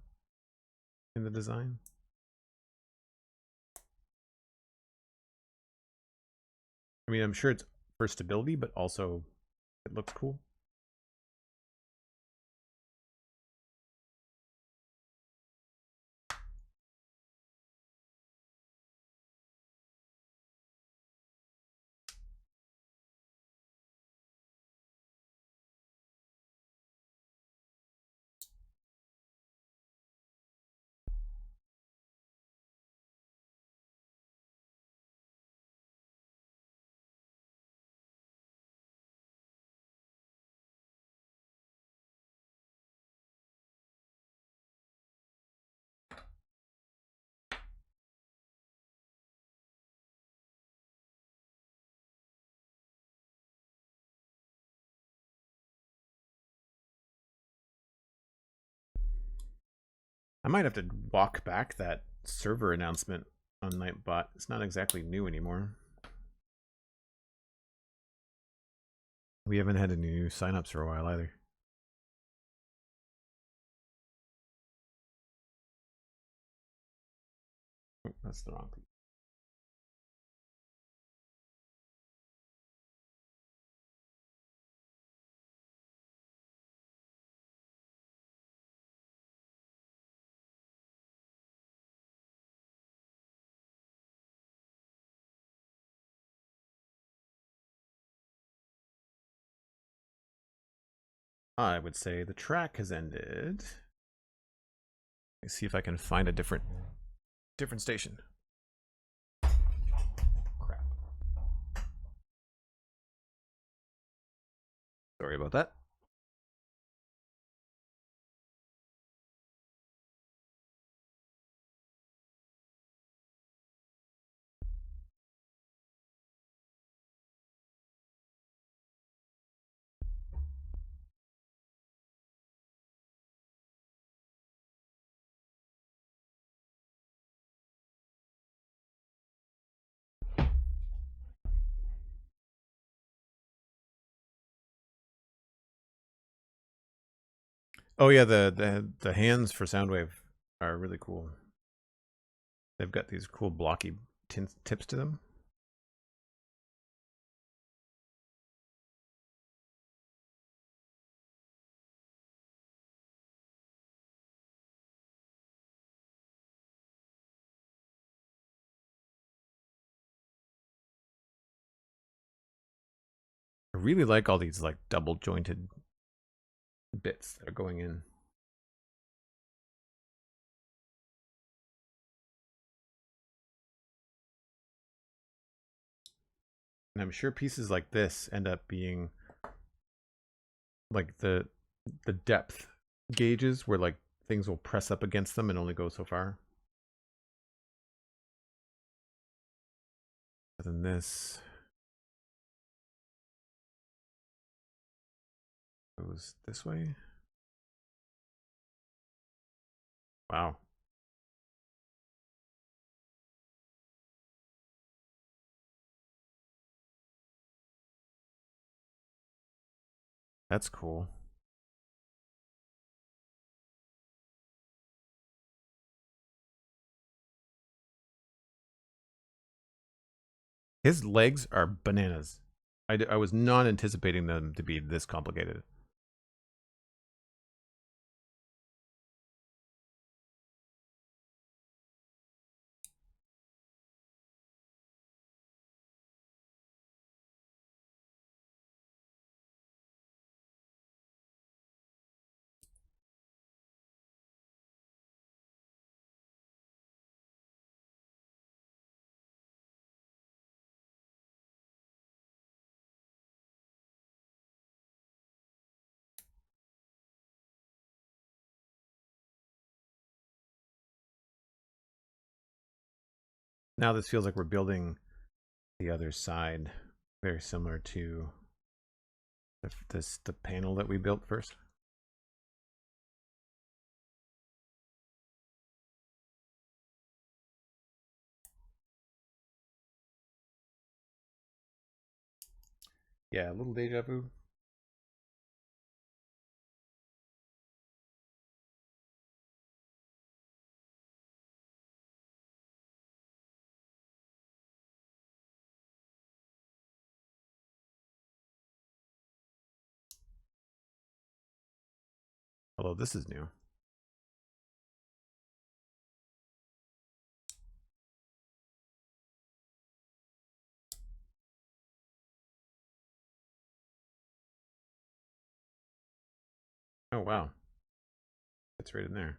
in the design. I mean, I'm sure it's for stability, but also it looks cool. I might have to walk back that server announcement on Nightbot. It's not exactly new anymore. We haven't had any new signups for a while either. Oh, that's the wrong thing. I would say the track has ended. Let's see if I can find a different different station. Crap. Sorry about that. Oh yeah, the hands for Soundwave are really cool. They've got these cool blocky tips to them. I really like all these like double jointed bits that are going in. And I'm sure pieces like this end up being like the depth gauges where like things will press up against them and only go so far. But then this goes this way. Wow. That's cool. His legs are bananas. I was not anticipating them to be this complicated. Now this feels like we're building the other side, very similar to the panel that we built first. Yeah, a little deja vu. Although this is new. Oh wow. It's right in there.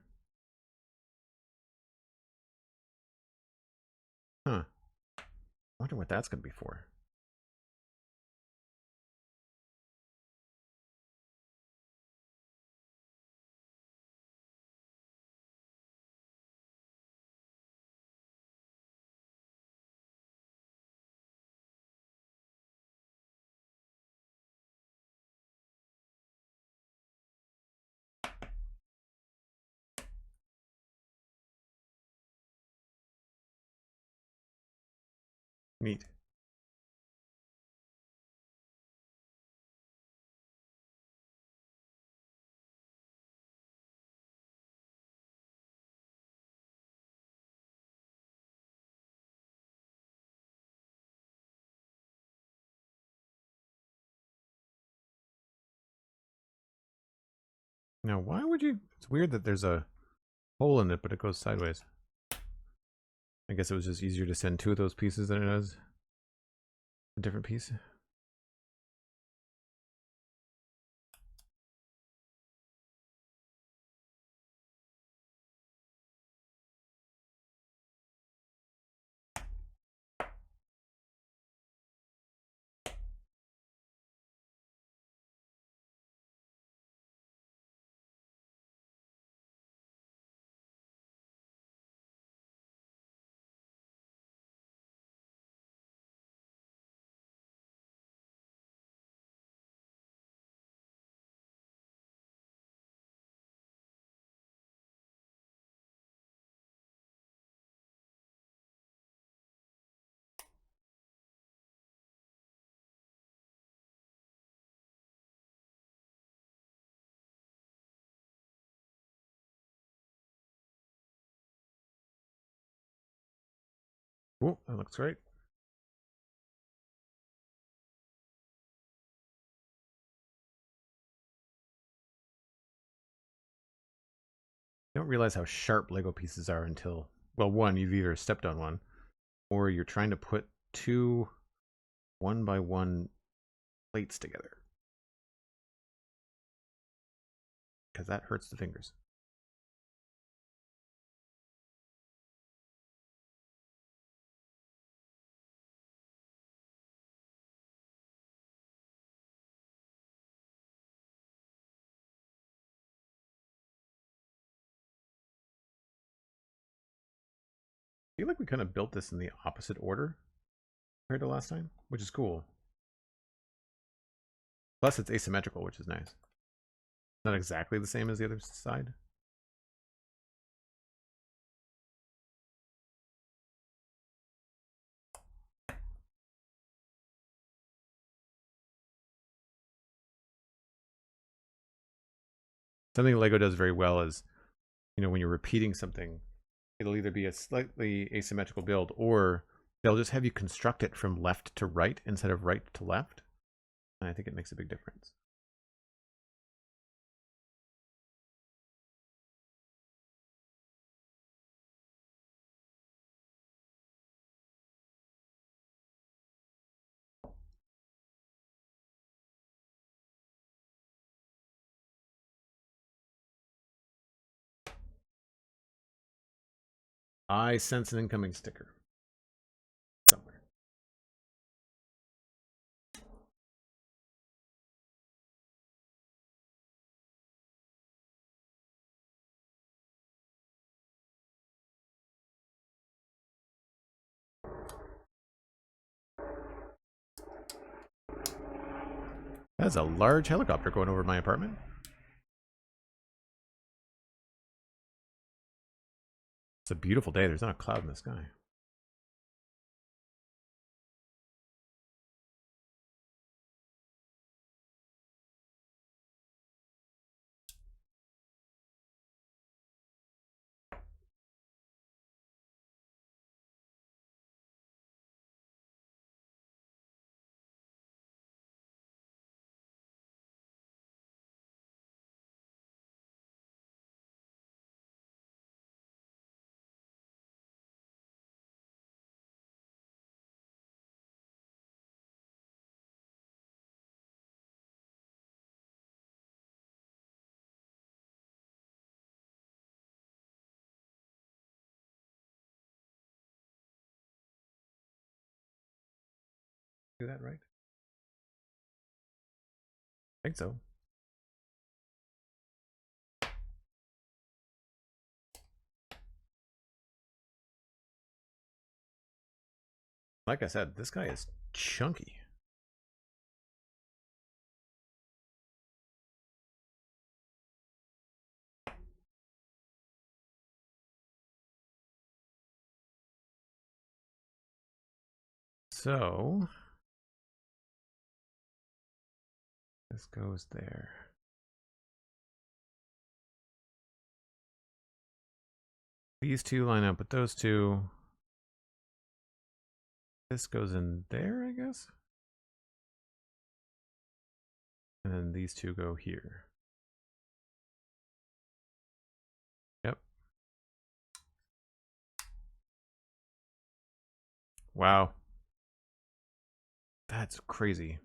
Huh. I wonder what that's gonna be for. Neat. Now, why would you? It's weird that there's a hole in it, but it goes sideways. I guess it was just easier to send two of those pieces than it does a different piece. Cool, that looks great. You don't realize how sharp Lego pieces are until, well, one, you've either stepped on one, or you're trying to put two 1x1 plates together. Because that hurts the fingers. I feel like we kind of built this in the opposite order compared to last time, which is cool. Plus it's asymmetrical, which is nice. Not exactly the same as the other side. Something Lego does very well is, you know, when you're repeating something, it'll either be a slightly asymmetrical build, or they'll just have you construct it from left to right instead of right to left. And I think it makes a big difference. I sense an incoming sticker somewhere. That's a large helicopter going over my apartment. It's a beautiful day. There's not a cloud in the sky. Do that right? I think so. Like I said, this guy is chunky. So this goes there. These two line up with those two. This goes in there, I guess. And then these two go here. Yep. Wow. That's crazy.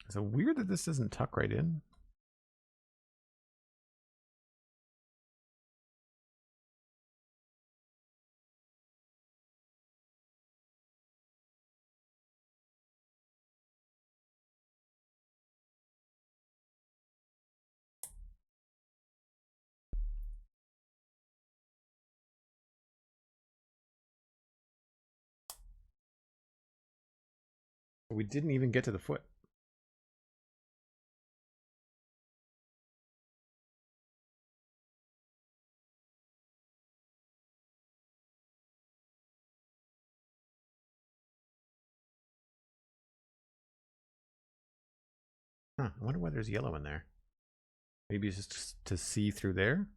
So weird that this doesn't tuck right in. We didn't even get to the foot. Huh, I wonder why there's yellow in there. Maybe it's just to see through there?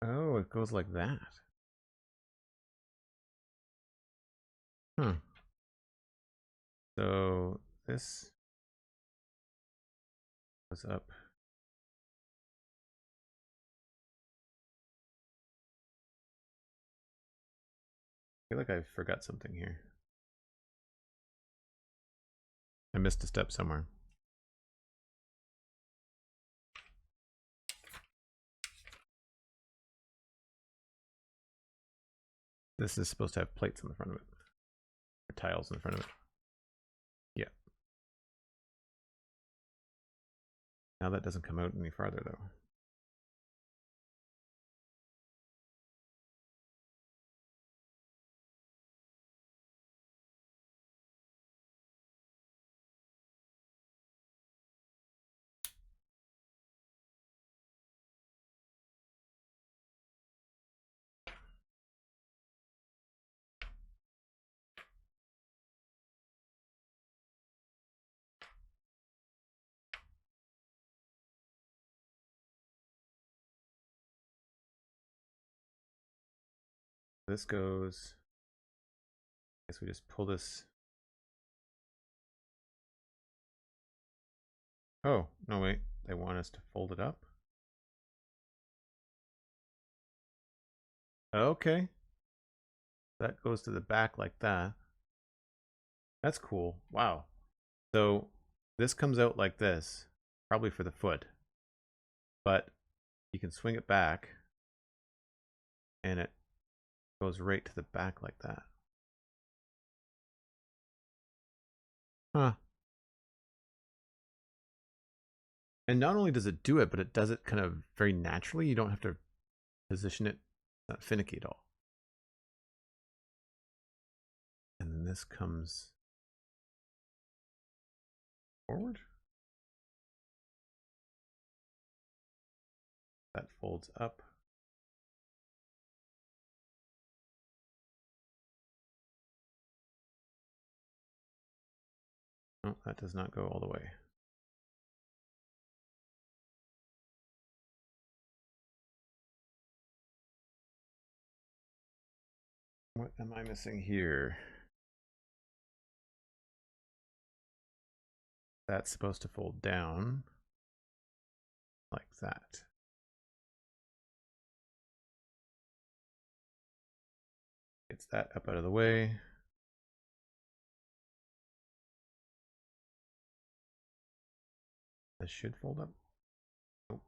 Oh, it goes like that. Huh. So this goes up. I feel like I forgot something here. I missed a step somewhere. This is supposed to have plates in the front of it. Or tiles in the front of it. Yeah. Now that doesn't come out any farther though. This goes, I guess we just pull this. Oh, no wait, they want us to fold it up? Okay. That goes to the back like that. That's cool. Wow. So this comes out like this, probably for the foot. But you can swing it back and it goes right to the back like that. Huh. And not only does it do it, but it does it kind of very naturally. You don't have to position it finicky at all. And then this comes forward. That folds up. Oh, that does not go all the way. What am I missing here? That's supposed to fold down like that. Gets that up out of the way. This should fold up. Nope.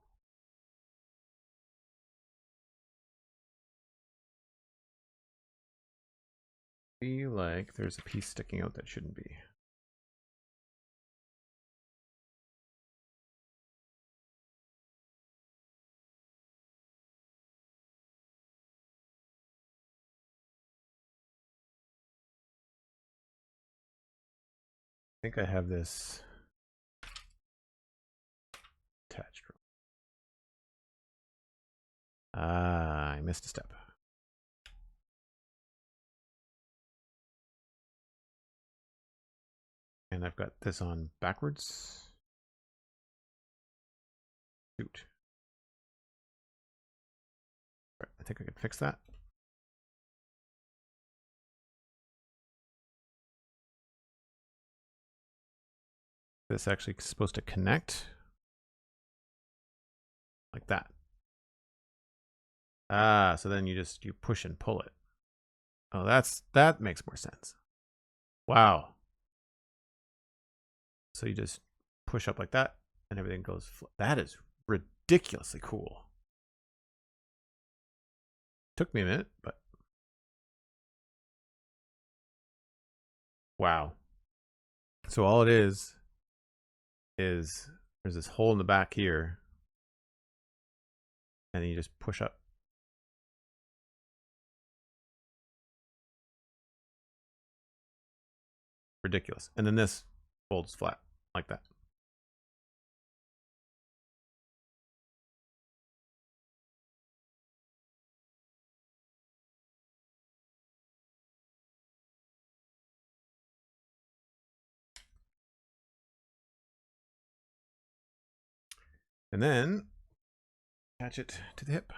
Feel like there's a piece sticking out that shouldn't be. I think I have this attached. Ah, I missed a step. And I've got this on backwards. Shoot. Right, I think I can fix that. This actually is supposed to connect like that. Ah, so then you push and pull it. Oh, that makes more sense. Wow. So you just push up like that and everything goes that is ridiculously cool. Took me a minute, but wow. So all it is there's this hole in the back here and then you just push up. Ridiculous. And then this folds flat like that. And then attach it to the hip.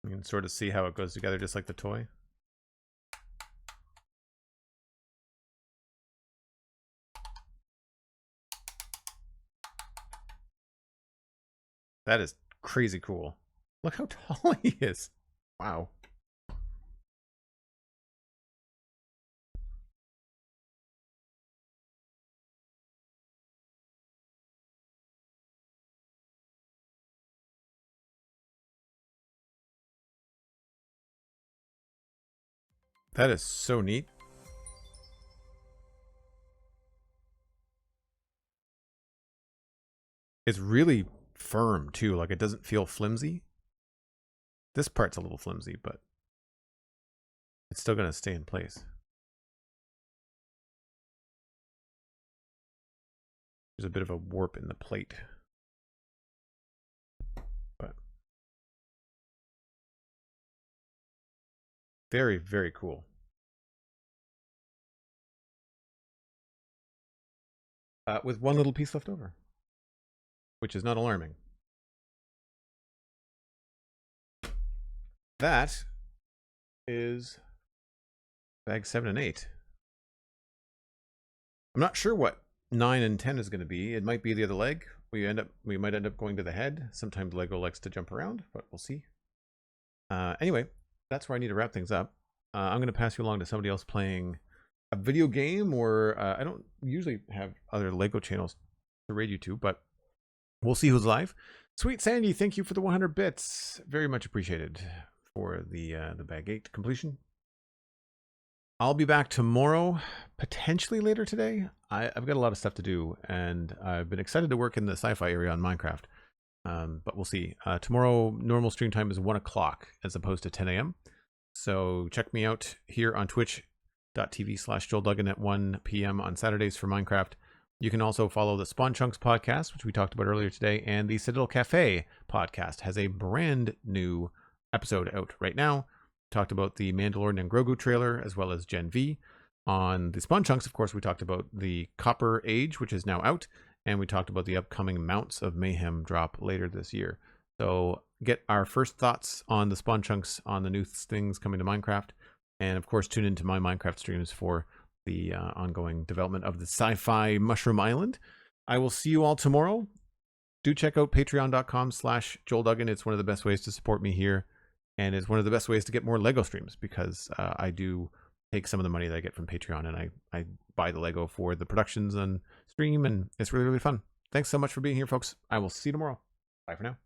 You can sort of see how it goes together just like the toy. That is crazy cool. Look how tall he is. Wow. That is so neat. It's really firm too, like it doesn't feel flimsy. This part's a little flimsy, but it's still going to stay in place. There's a bit of a warp in the plate. But very, very cool. With one little piece left over, which is not alarming. That is bag 7 and 8. I'm not sure what 9 and 10 is going to be. It might be the other leg. We might end up going to the head. Sometimes Lego likes to jump around, but we'll see. Anyway, that's where I need to wrap things up. I'm going to pass you along to somebody else playing a video game, or I don't usually have other Lego channels to raid you to, but we'll see who's live. SweetSandi, thank you for the 100 bits. Very much appreciated for the bag 8 completion. I'll be back tomorrow, potentially later today. I've got a lot of stuff to do, and I've been excited to work in the sci-fi area on Minecraft. But we'll see. Tomorrow, normal stream time is 1 o'clock as opposed to 10 a.m. So check me out here on twitch.tv/JoelDuggan at 1 p.m. on Saturdays for Minecraft. You can also follow the Spawn Chunks podcast, which we talked about earlier today, and the Citadel Cafe podcast has a brand new episode out right now. Talked about the Mandalorian and Grogu trailer, as well as Gen V. On the Spawn Chunks, of course, we talked about the Copper Age, which is now out, and we talked about the upcoming Mounts of Mayhem drop later this year. So get our first thoughts on the Spawn Chunks on the new things coming to Minecraft, and of course tune into my Minecraft streams for the ongoing development of the sci-fi Mushroom Island. I will see you all tomorrow. Do check out patreon.com/JoelDuggan. It's one of the best ways to support me here, and it's one of the best ways to get more Lego streams, because I do take some of the money that I get from Patreon and I buy the Lego for the productions on stream, and it's really, really fun. Thanks so much for being here, folks. I will see you tomorrow. Bye for now.